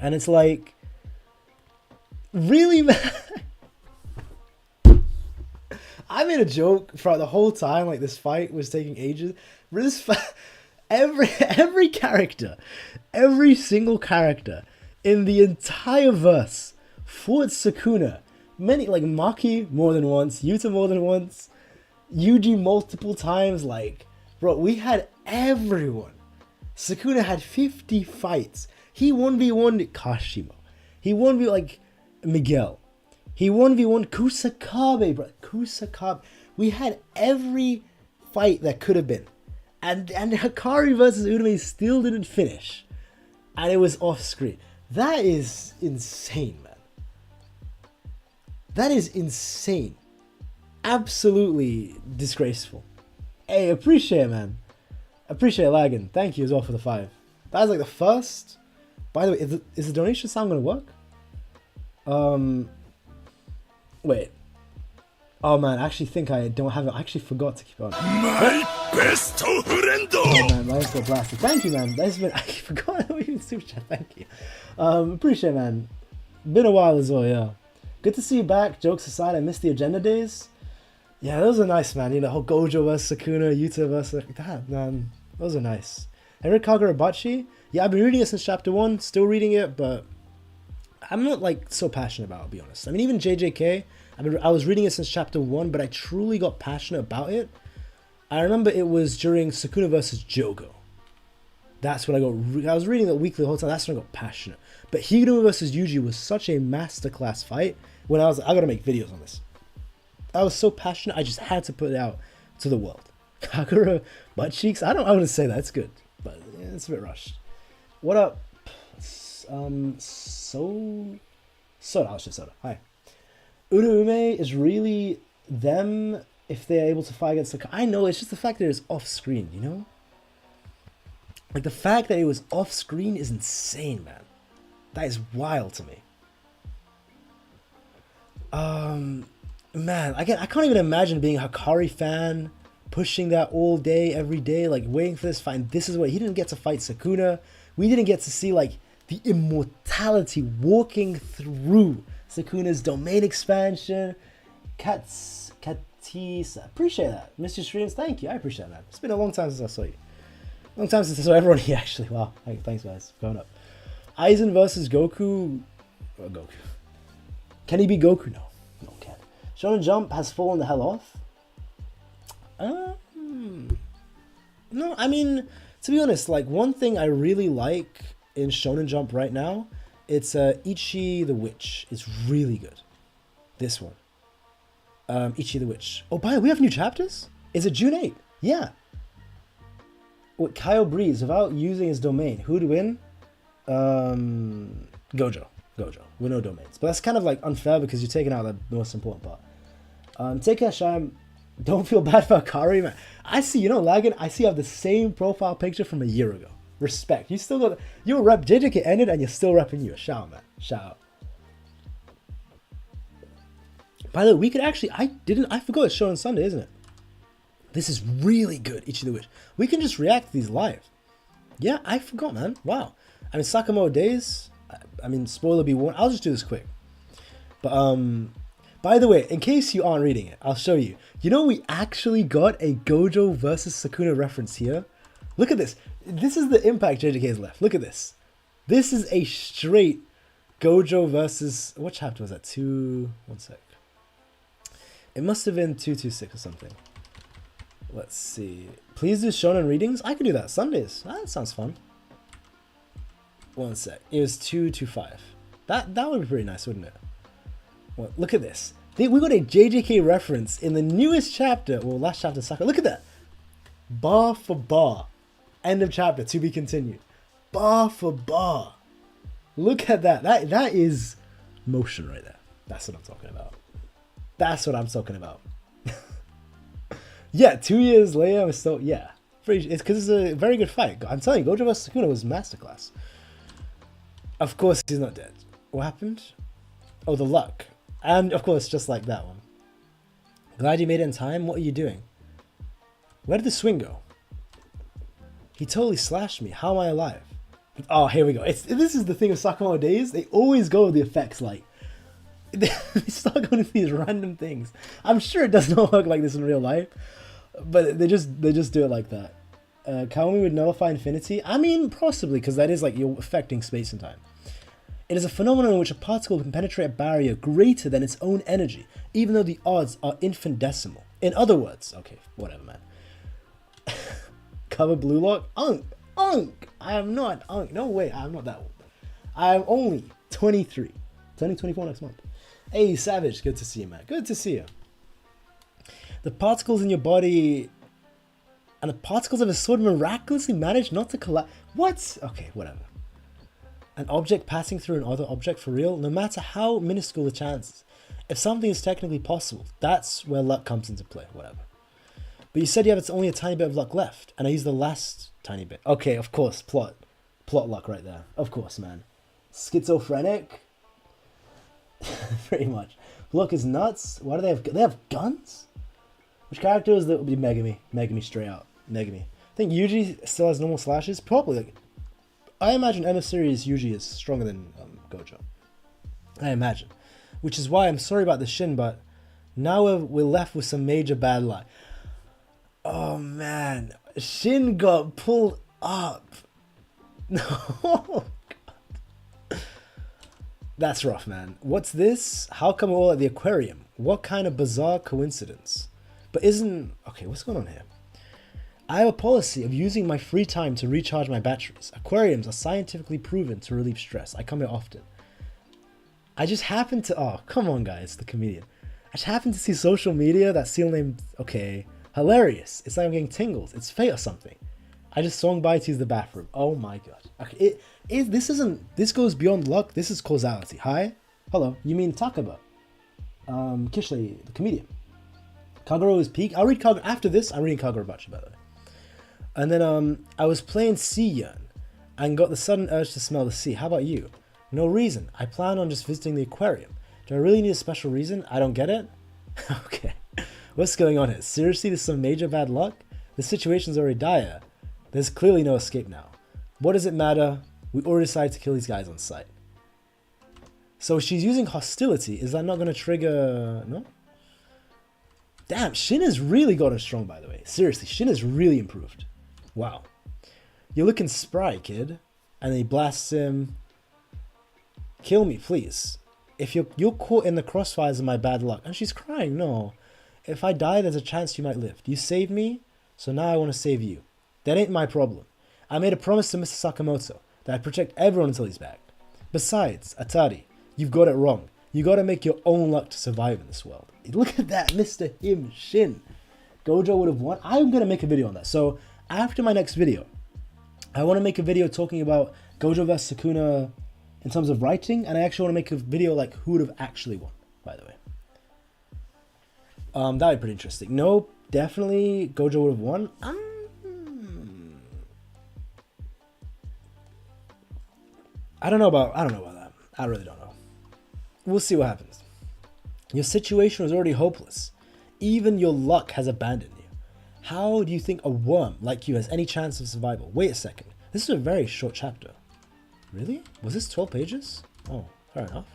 And it's like, really, man? I made a joke throughout the whole time, like this fight was taking ages. Every character, every single character in the entire verse fought Sukuna. Many, like Maki more than once, Yuta more than once, Yuji multiple times. Like, bro, we had everyone. Sukuna had 50 fights. He 1v1'd Kashima. He 1v like Miguel. He 1v1 Kusakabe, bro. Kusakabe. We had every fight that could have been. And Hikari versus Uraume still didn't finish. And it was off screen. That is insane, man. That is insane. Absolutely disgraceful. Hey, appreciate it, man. Appreciate it, Lagan. Thank you as well for the 5. That was like the first. By the way, is the donation sound gonna work? Wait. Oh man, I actually think I don't have it. I actually forgot to keep on. My best friend. Oh man, let's go blasted. Thank you, man. That's been, I forgot how even super chat. Thank you. Appreciate it, man. Been a while as well, yeah. Good to see you back. Jokes aside, I missed the agenda days. Yeah, those are nice, man. You know, whole Gojo vs Sukuna, Yuta vs that, man. Those are nice. Henry Kagurabachi. Yeah, I've been reading it since chapter 1. Still reading it, but I'm not like so passionate about it, I'll be honest. I mean, even JJK, I was reading it since chapter 1, but I truly got passionate about it. I remember it was during Sukuna vs Jogo. That's when I was reading it weekly the whole time. That's when I got passionate. But Higuro vs Yuji was such a masterclass fight. When I was like, I gotta make videos on this. I was so passionate, I just had to put it out to the world. Kagura butt cheeks. I wouldn't say that. It's good, but yeah, it's a bit rushed. What up? Soda. I'll just Soda. Hi. Uraume is really them if they're able to fight against the. I know, it's just the fact that it's off screen, you know? Like, the fact that it was off screen is insane, man. That is wild to me. Man, I can't even imagine being a Hikari fan, pushing that all day, every day, like waiting for this fight. And this is what he didn't get to fight Sukuna. We didn't get to see like the immortality walking through Sukuna's domain expansion. Katisa, appreciate that. Mr. Streams, thank you. I appreciate that. It's been a long time since I saw you. Long time since I saw everyone here, actually. Wow. Thanks, guys, for coming up. Aizen versus Goku. Goku. Can he be Goku? No. No, can't. Shonen Jump has fallen the hell off. No, I mean, to be honest, like, one thing I really like in Shonen Jump right now, it's Ichi the Witch. It's really good. This one. Ichi the Witch. Oh, by the way, we have new chapters? Is it June 8th? Yeah. With Kyle Breeze, without using his domain, who'd win? Gojo. With no domains. But that's kind of like unfair because you're taking out the most important part. Take a shine. Don't feel bad for Akari, man. I see, you know, Lagan, I see you have the same profile picture from a year ago. Respect. You still got, you rep JJK ended and you're still repping you. Shout out, man. Shout out. By the way, we could actually, I forgot it's shown on Sunday, isn't it? This is really good, Ichi the Witch. We can just react to these live. Yeah, I forgot, man. Wow. I mean, Sakamoto Days, I mean, spoiler be warned. I'll just do this quick. But by the way, in case you aren't reading it, I'll show you. You know, we actually got a Gojo versus Sukuna reference here. Look at this. This is the impact JJK has left. Look at this. This is a straight Gojo versus, what chapter was that? 1 sec. It must have been 226 or something. Let's see. Please do shonen readings. I could do that Sundays. That sounds fun. 1 sec. It was 225. That would be pretty nice, wouldn't it? Well, look at this. We got a JJK reference in the newest chapter. Well, last chapter, Sakura. Look at that. Bar for bar. End of chapter. To be continued. Bar for bar. Look at that. That is motion right there. That's what I'm talking about. That's what I'm talking about. Yeah, 2 years later, I'm still, yeah. It's because it's a very good fight. I'm telling you, Gojo vs Sukuna was masterclass. Of course, he's not dead. What happened? Oh, the luck. And, of course, just like that one. Glad you made it in time. What are you doing? Where did the swing go? He totally slashed me. How am I alive? Oh, here we go. This is the thing with Sakamoto days. They always go with the effects, like, they start going to these random things. I'm sure it does not work like this in real life, but they just do it like that. Kaomi would nullify infinity? I mean, possibly, because that is like you're affecting space and time. It is a phenomenon in which a particle can penetrate a barrier greater than its own energy, even though the odds are infinitesimal. In other words, okay, whatever, man. Cover blue lock? Unk! I am not Unk. No way, I am not that old. I am only 23. Turning 24 next month. Hey, Savage, good to see you, man. Good to see you. The particles in your body and the particles of a sword miraculously managed not to collide. What? Okay, whatever. An object passing through another object for real, no matter how minuscule the chances. If something is technically possible, that's where luck comes into play, whatever. But you said you have only a tiny bit of luck left, and I used the last tiny bit. Okay, of course, plot luck right there. Of course, man. Schizophrenic? Pretty much. Luck is nuts. Why do they have guns? Which character is that would be Megami? Megami straight out. Megami. I think Yuji still has normal slashes. Probably. Like, I imagine Emma series Yuji is stronger than Gojo. I imagine. Which is why I'm sorry about the Shin, but now we're left with some major bad luck. Oh man. Shin got pulled up. No. That's rough, man. What's this? How come we're all at the aquarium? What kind of bizarre coincidence? But isn't... Okay, what's going on here? I have a policy of using my free time to recharge my batteries. Aquariums are scientifically proven to relieve stress. I come here often. I just happened to... Oh, come on, guys. The comedian. I just happened to see social media that seal name... Okay. Hilarious. It's like I'm getting tingles. It's fate or something. I just swung by to use the bathroom. Oh my god. Okay, this goes beyond luck. This is causality. Hi? Hello. You mean Takaba? Kishley, the comedian. Kagero is peak. I'll read Kagero after this. I'm reading Kagero Bachi, by the way. And then I was playing Sea Yearn and got the sudden urge to smell the sea. How about you? No reason. I plan on just visiting the aquarium. Do I really need a special reason? I don't get it. Okay. What's going on here? Seriously, this is some major bad luck? The situation's already dire. There's clearly no escape now. What does it matter? We already decided to kill these guys on sight. So she's using hostility. Is that not going to trigger... No? Damn, Shin has really gotten strong, by the way. Seriously, Shin has really improved. Wow. You're looking spry, kid. And then he blasts him. Kill me, please. If you're caught in the crossfires of my bad luck. And she's crying, no. If I die, there's a chance you might live. You saved me, so now I want to save you. That ain't my problem. I made a promise to Mr. Sakamoto that I'd protect everyone until he's back. Besides, Atari, you've got it wrong. You gotta make your own luck to survive in this world. Look at that, Mr. Him Shin. Gojo would have won. I'm gonna make a video on that. So after my next video, I want to make a video talking about Gojo vs Sukuna in terms of writing, and I actually want to make a video like who would have actually won, by the way. That would be pretty interesting. No, definitely Gojo would have won. I don't know about that. I really don't know. We'll see what happens. Your situation was already hopeless. Even your luck has abandoned you. How do you think a worm like you has any chance of survival? Wait a second. This is a very short chapter. Really? Was this 12 pages? Oh, fair enough.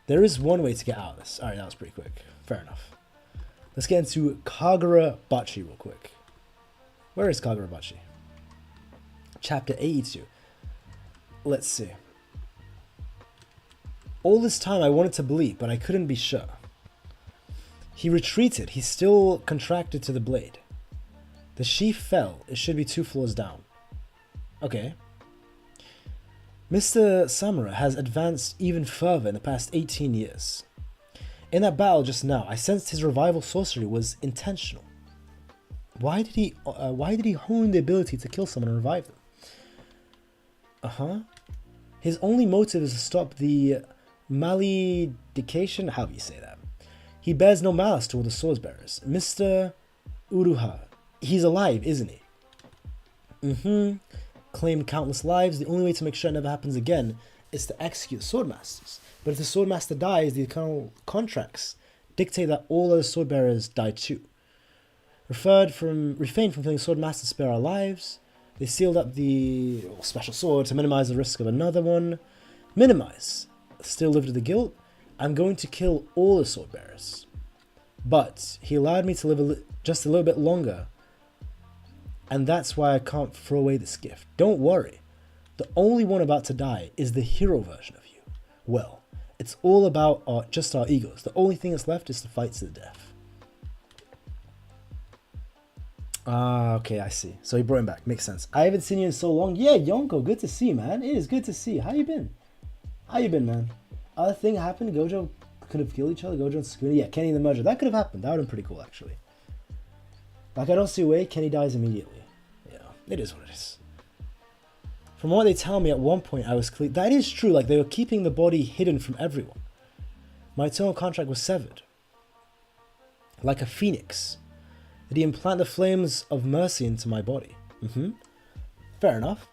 There is one way to get out of this. Alright, that was pretty quick. Fair enough. Let's get into Kagura Bachi real quick. Where is Kagura Bachi? Chapter 82. Let's see. All this time I wanted to believe, but I couldn't be sure. He retreated. He's still contracted to the blade. The sheath fell. It should be 2 floors down. Okay. Mr. Samura has advanced even further in the past 18 years. In that battle just now, I sensed his revival sorcery was intentional. Why did he hone the ability to kill someone and revive them? His only motive is to stop the malediction, however you say that. He bears no malice toward the swords bearers. Mr. Uruha, he's alive, isn't he? Claimed countless lives. The only way to make sure it never happens again is to execute the swordmasters. But if the swordmaster dies, the eternal contracts dictate that all other sword bearers die too. Refrained from killing swordmasters to spare our lives. They sealed up the special sword to minimize the risk of another one. Minimize. Still live to the guilt. I'm going to kill all the sword bearers. But he allowed me to live just a little bit longer. And that's why I can't throw away this gift. Don't worry. The only one about to die is the hero version of you. Well, it's all about just our egos. The only thing that's left is to fight to the death. Okay, I see. So he brought him back. Makes sense. I haven't seen you in so long. Yeah, Yonko, good to see you, man. It is good to see you. How you been? How you been, man? Other thing happened. Gojo could have killed each other. Gojo and Sukuna. Yeah, Kenny and the merger. That could have happened. That would have been pretty cool, actually. Like, I don't see a way Kenny dies immediately. Yeah, it is what it is. From what they tell me, at one point I was clear. That is true. Like, they were keeping the body hidden from everyone. My eternal contract was severed. Like a phoenix. Did he implant the flames of mercy into my body? Fair enough.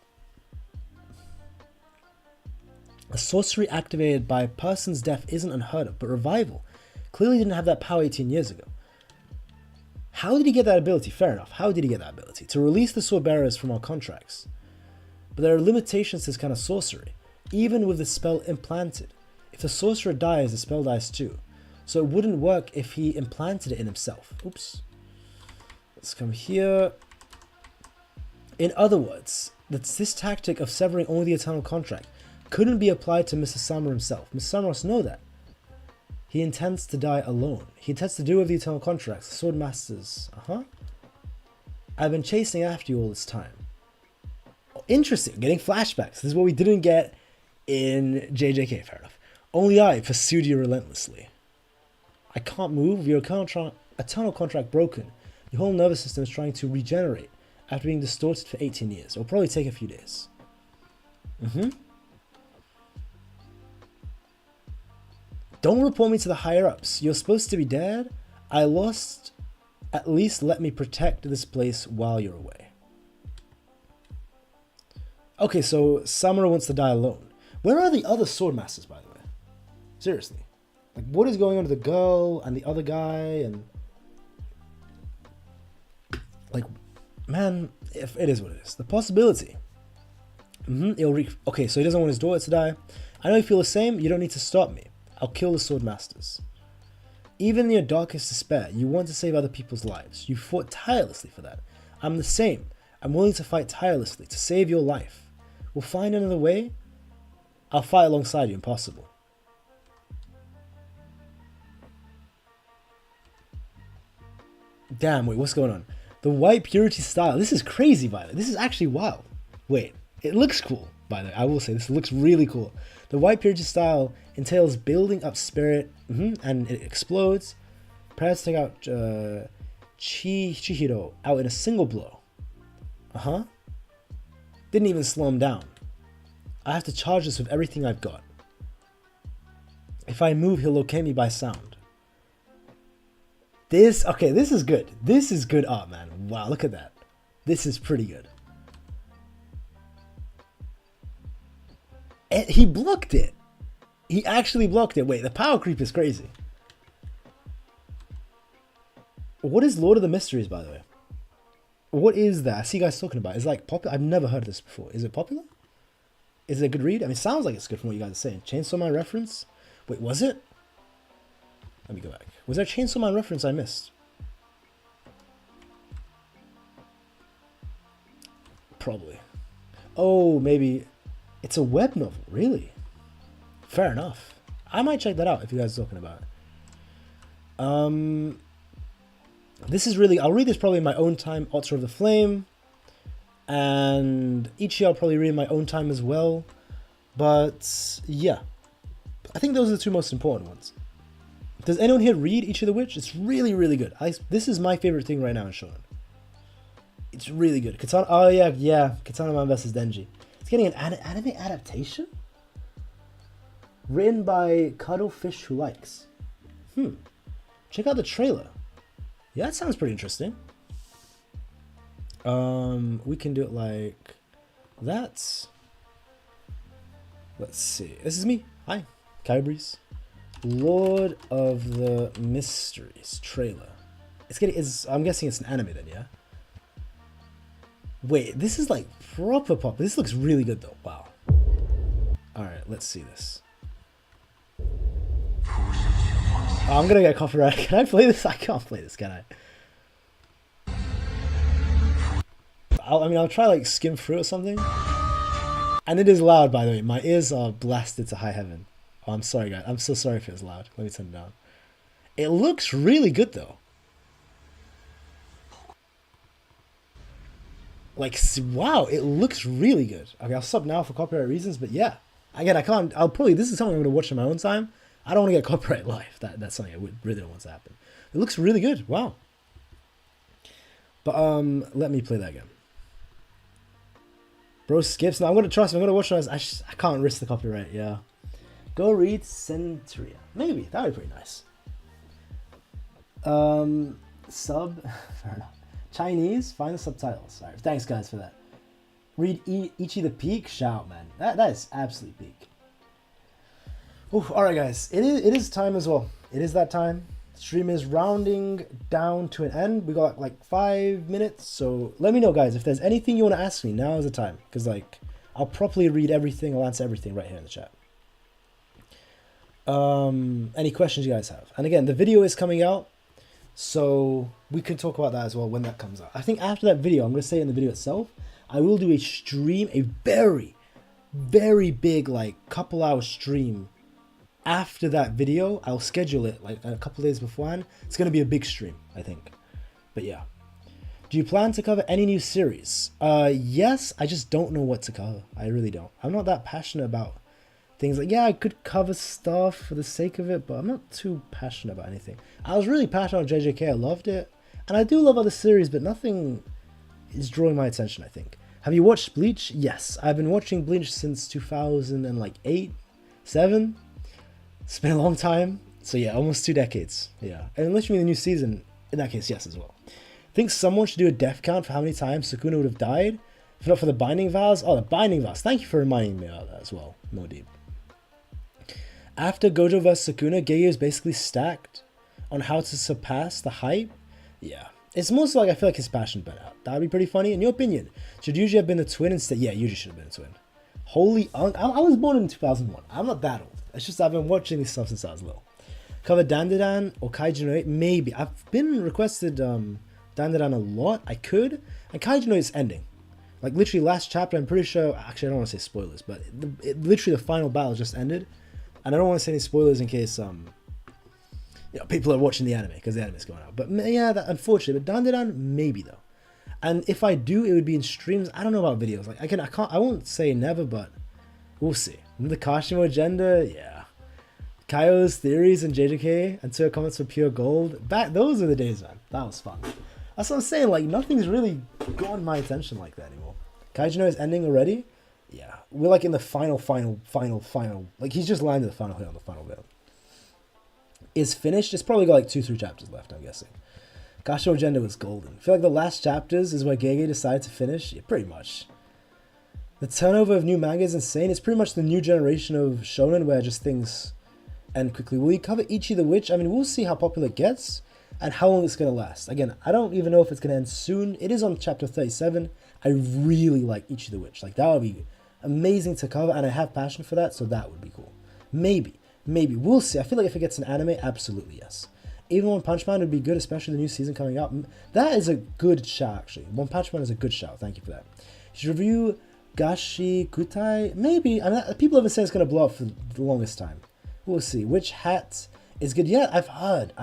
A sorcery activated by a person's death isn't unheard of, but revival clearly didn't have that power 18 years ago. How did he get that ability? Fair enough. How did he get that ability? To release the sword bearers from our contracts. But there are limitations to this kind of sorcery, even with the spell implanted. If the sorcerer dies, the spell dies too. So it wouldn't work if he implanted it in himself. Oops. Let's come here. In other words, this tactic of severing only the eternal contract couldn't be applied to Mr. Samura himself. Mr. Samura must know that. He intends to die alone. He intends to do with the eternal contracts, the sword masters. I've been chasing after you all this time. Oh, interesting, getting flashbacks. This is what we didn't get in JJK, fair enough. Only I pursued you relentlessly. I can't move. Your eternal contract broken. Your whole nervous system is trying to regenerate after being distorted for 18 years. It'll probably take a few days. Don't report me to the higher-ups. You're supposed to be dead. I lost. At least let me protect this place while you're away. Okay, so Samura wants to die alone. Where are the other sword masters, by the way? Seriously. Like, what is going on to the girl and the other guy and... Like, man, if it is what it is. The possibility. Okay, so he doesn't want his daughter to die. I know you feel the same. You don't need to stop me. I'll kill the sword masters. Even in your darkest despair, you want to save other people's lives. You fought tirelessly for that. I'm the same. I'm willing to fight tirelessly to save your life. We'll find another way. I'll fight alongside you, impossible. Damn, wait, what's going on? The white purity style. This is crazy, by the way. This is actually wild. Wait, it looks cool, by the way. I will say, this looks really cool. The white purity style entails building up spirit, and it explodes. Prepare to take out Chihiro out in a single blow. Didn't even slow him down. I have to charge this with everything I've got. If I move, he'll locate me by sound. This is good. This is good art, man. Wow, look at that. This is pretty good. And he blocked it. He actually blocked it. Wait, the power creep is crazy. What is Lord of the Mysteries, by the way? What is that? I see you guys talking about it. It's like popular. I've never heard of this before. Is it popular? Is it a good read? I mean, it sounds like it's good from what you guys are saying. Chainsaw Man reference? Wait, was it? Let me go back. Was there a Chainsaw Man reference I missed? Probably. Oh, maybe. It's a web novel. Really? Fair enough. I might check that out if you guys are talking about it. This is really... I'll read this probably in my own time. Otter of the Flame. And Ichi I'll probably read in my own time as well. But, yeah. I think those are the two most important ones. Does anyone here read Ichi the Witch? It's really, really good. This is my favorite thing right now in Shonen. It's really good. Katana... Oh, yeah. Katana Man vs. Denji. It's getting an anime adaptation? Written by Cuddlefish Who Likes. Check out the trailer. Yeah, that sounds pretty interesting. We can do it like that. Let's see. This is me. Hi, Kybreeze. Lord of the Mysteries trailer. I'm guessing it's an anime then, yeah? Wait, this is like proper pop. This looks really good though. Wow. Alright, let's see this. Oh, I'm gonna get copyright. Can I play this? I can't play this, can I? I'll try like skim through or something. And it is loud, by the way. My ears are blasted to high heaven. Oh, I'm sorry, guys. I'm so sorry if it's loud. Let me turn it down. It looks really good, though. Like, wow, it looks really good. Okay, I'll stop now for copyright reasons, but yeah. Again, this is something I'm going to watch in my own time. I don't want to get copyright live. That's something I really don't want to happen. It looks really good. Wow. But, let me play that again. Bro skips. No, I'm going to trust him. I'm going to watch it. I can't risk the copyright, yeah. Go read Centuria. Maybe. That would be pretty nice. Sub. Fair enough. Chinese. Find the subtitles. Alright, thanks, guys, for that. Read Ichi the Peak. Shout, man. That is absolutely peak. Alright, guys. It is time as well. It is that time. Stream is rounding down to an end. We got like 5 minutes. So let me know, guys, if there's anything you want to ask me. Now is the time. Because, like, I'll properly read everything. I'll answer everything right here in the chat. Any questions you guys have? And again, the video is coming out, so we can talk about that as well when that comes out. I think after that video, I'm going to say in the video itself, I will do a stream, a very, very big, like, couple-hour stream. After that video, I'll schedule it like a couple days beforehand. It's going to be a big stream, I think. But yeah. Do you plan to cover any new series? Yes, I just don't know what to cover. I really don't. I'm not that passionate about things like, yeah, I could cover stuff for the sake of it, but I'm not too passionate about anything. I was really passionate on JJK. I loved it. And I do love other series, but nothing is drawing my attention, I think. Have you watched Bleach? Yes. I've been watching Bleach since 2008, 7. It's been a long time. So yeah, almost 2 decades. Yeah. And unless you mean the new season, in that case, yes as well. I think someone should do a death count for how many times Sukuna would have died. If not for the Binding Vows. Oh, the Binding Vows. Thank you for reminding me about that as well, Modib. After Gojo vs Sukuna, Geio is basically stacked on how to surpass the hype. Yeah. It's mostly like I feel like his passion burnt out. That would be pretty funny. In your opinion, should Yuji have been a twin instead? Yeah, Yuji should have been a twin. Holy... I was born in 2001. I'm not that old. It's just I've been watching this stuff since I was little. Cover Dandadan or Kaiju no 8? Maybe. I've been requested Dandadan a lot. I could. And Kaiju no 8 is ending. Like literally last chapter, I'm pretty sure... Actually, I don't want to say spoilers, but literally the final battle just ended. And I don't want to say any spoilers in case people are watching the anime, because the anime is going out. But yeah, unfortunately. But Dandadan, maybe though. And if I do, it would be in streams. I don't know about videos. Like I won't say never, but we'll see. The Kashimo agenda, yeah. Kaio's theories and JJK until comments for pure gold. Those are the days, man. That was fun. That's what I'm saying. Like nothing's really gotten my attention like that anymore. Kaiju no is ending already. Yeah, we're like in the final. Like he's just landed the final hit on the final veil. Is finished. It's probably got like 2-3 chapters left, I'm guessing. Kashimo agenda was golden. I feel like the last chapters is where Gege decided to finish. Yeah, pretty much. The turnover of new manga is insane. It's pretty much the new generation of shonen where just things end quickly. Will you cover Ichi the Witch? I mean, we'll see how popular it gets and how long it's going to last. Again, I don't even know if it's going to end soon. It is on chapter 37. I really like Ichi the Witch. Like, that would be amazing to cover, and I have passion for that, so that would be cool. Maybe. We'll see. I feel like if it gets an anime, absolutely yes. Even One Punch Man would be good, especially the new season coming out. That is a good shout, actually. One Punch Man is a good shout. Thank you for that. Should review Gashi Kutai? Maybe. I mean, people have been saying it's going to blow up for the longest time. We'll see. Witch Hat is good. Yeah, I've heard.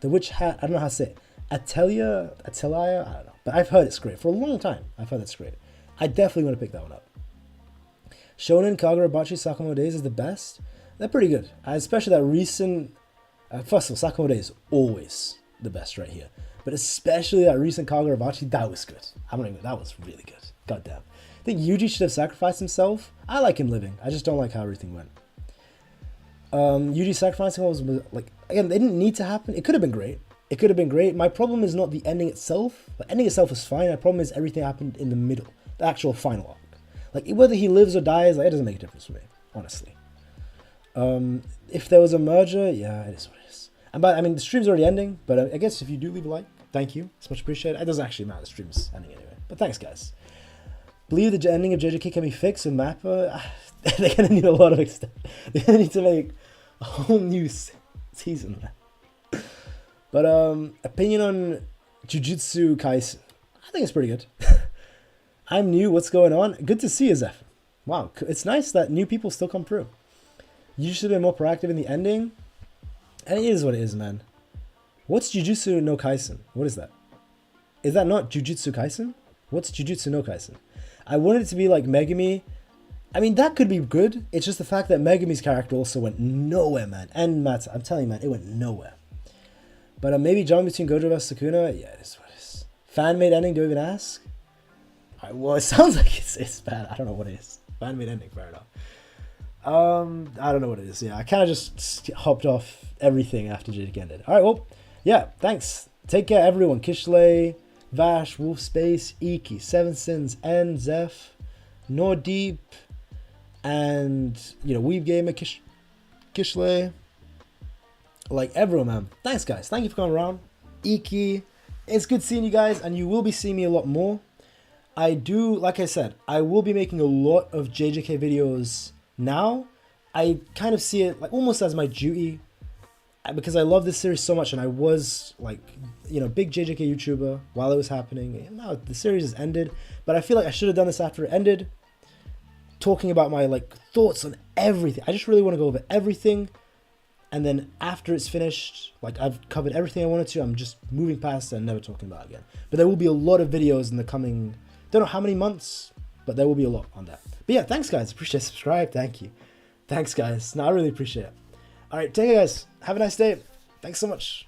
The Witch Hat, I don't know how to say it. Atelier, I don't know. But I've heard it's great. For a long time, I've heard it's great. I definitely want to pick that one up. Shonen Kagurabachi Sakamoto Days is the best. They're pretty good. Especially that recent... first of all, Sakamoto Days is always the best right here. But especially that recent Kagurabachi, that was good. That was really good. Goddamn. I think Yuji should have sacrificed himself. I like him living. I just don't like how everything went. Yuji sacrificing was like, again, they didn't need to happen. It could have been great. My problem is not the ending itself. The ending itself is fine. My problem is everything happened in the middle. The actual final arc. Like, whether he lives or dies, like, it doesn't make a difference for me, honestly. If there was a merger, yeah, it is what it is. But I mean, the stream's already ending, but I guess if you do leave a like, thank you. It's much appreciated. It doesn't actually matter. The stream's ending anyway. But thanks, guys. Believe the ending of JJK can be fixed with Mappa. They're going to need a lot of extent. They're going to need to make a whole new season, man. But opinion on Jujutsu Kaisen. I think it's pretty good. I'm new. What's going on? Good to see you, Zeph. Wow, it's nice that new people still come through. You should have been more proactive in the ending. And it is what it is, man. What's Jujutsu no Kaisen? What is that? Is that not Jujutsu Kaisen? What's Jujutsu no Kaisen? I wanted it to be like Megumi. I mean, that could be good. It's just the fact that Megumi's character also went nowhere, man. And Mata, I'm telling you, man, it went nowhere. But maybe John between Gojo vs Sukuna? Yeah, it is what it is. Fan-made ending, do I even ask? Well, it sounds like it's bad. I don't know what it is. Fan-made ending, fair enough. I don't know what it is. Yeah, I kind of just hopped off everything after JJK ended. All right, well, yeah, thanks. Take care, everyone. Kishley, Vash, Wolf Space, Iki, Seven Sins, N, Zeph, Nordeep, and, Weeb Gamer, Kishley. Like, everyone, man. Thanks, guys. Thank you for coming around. Iki, it's good seeing you guys, and you will be seeing me a lot more. Like I said, I will be making a lot of JJK videos now. I kind of see it like almost as my duty because I love this series so much, and I was like, big JJK YouTuber while it was happening. Now the series has ended, but I feel like I should have done this after it ended, talking about my thoughts on everything. I just really want to go over everything, and then after it's finished, I've covered everything I wanted to, I'm just moving past it and never talking about it again. But there will be a lot of videos in the coming, don't know how many months, but there will be a lot on that. But yeah, thanks, guys. Appreciate it. Subscribe. Thank you. Thanks, guys. No, I really appreciate it. All right, take care, guys. Have a nice day. Thanks so much.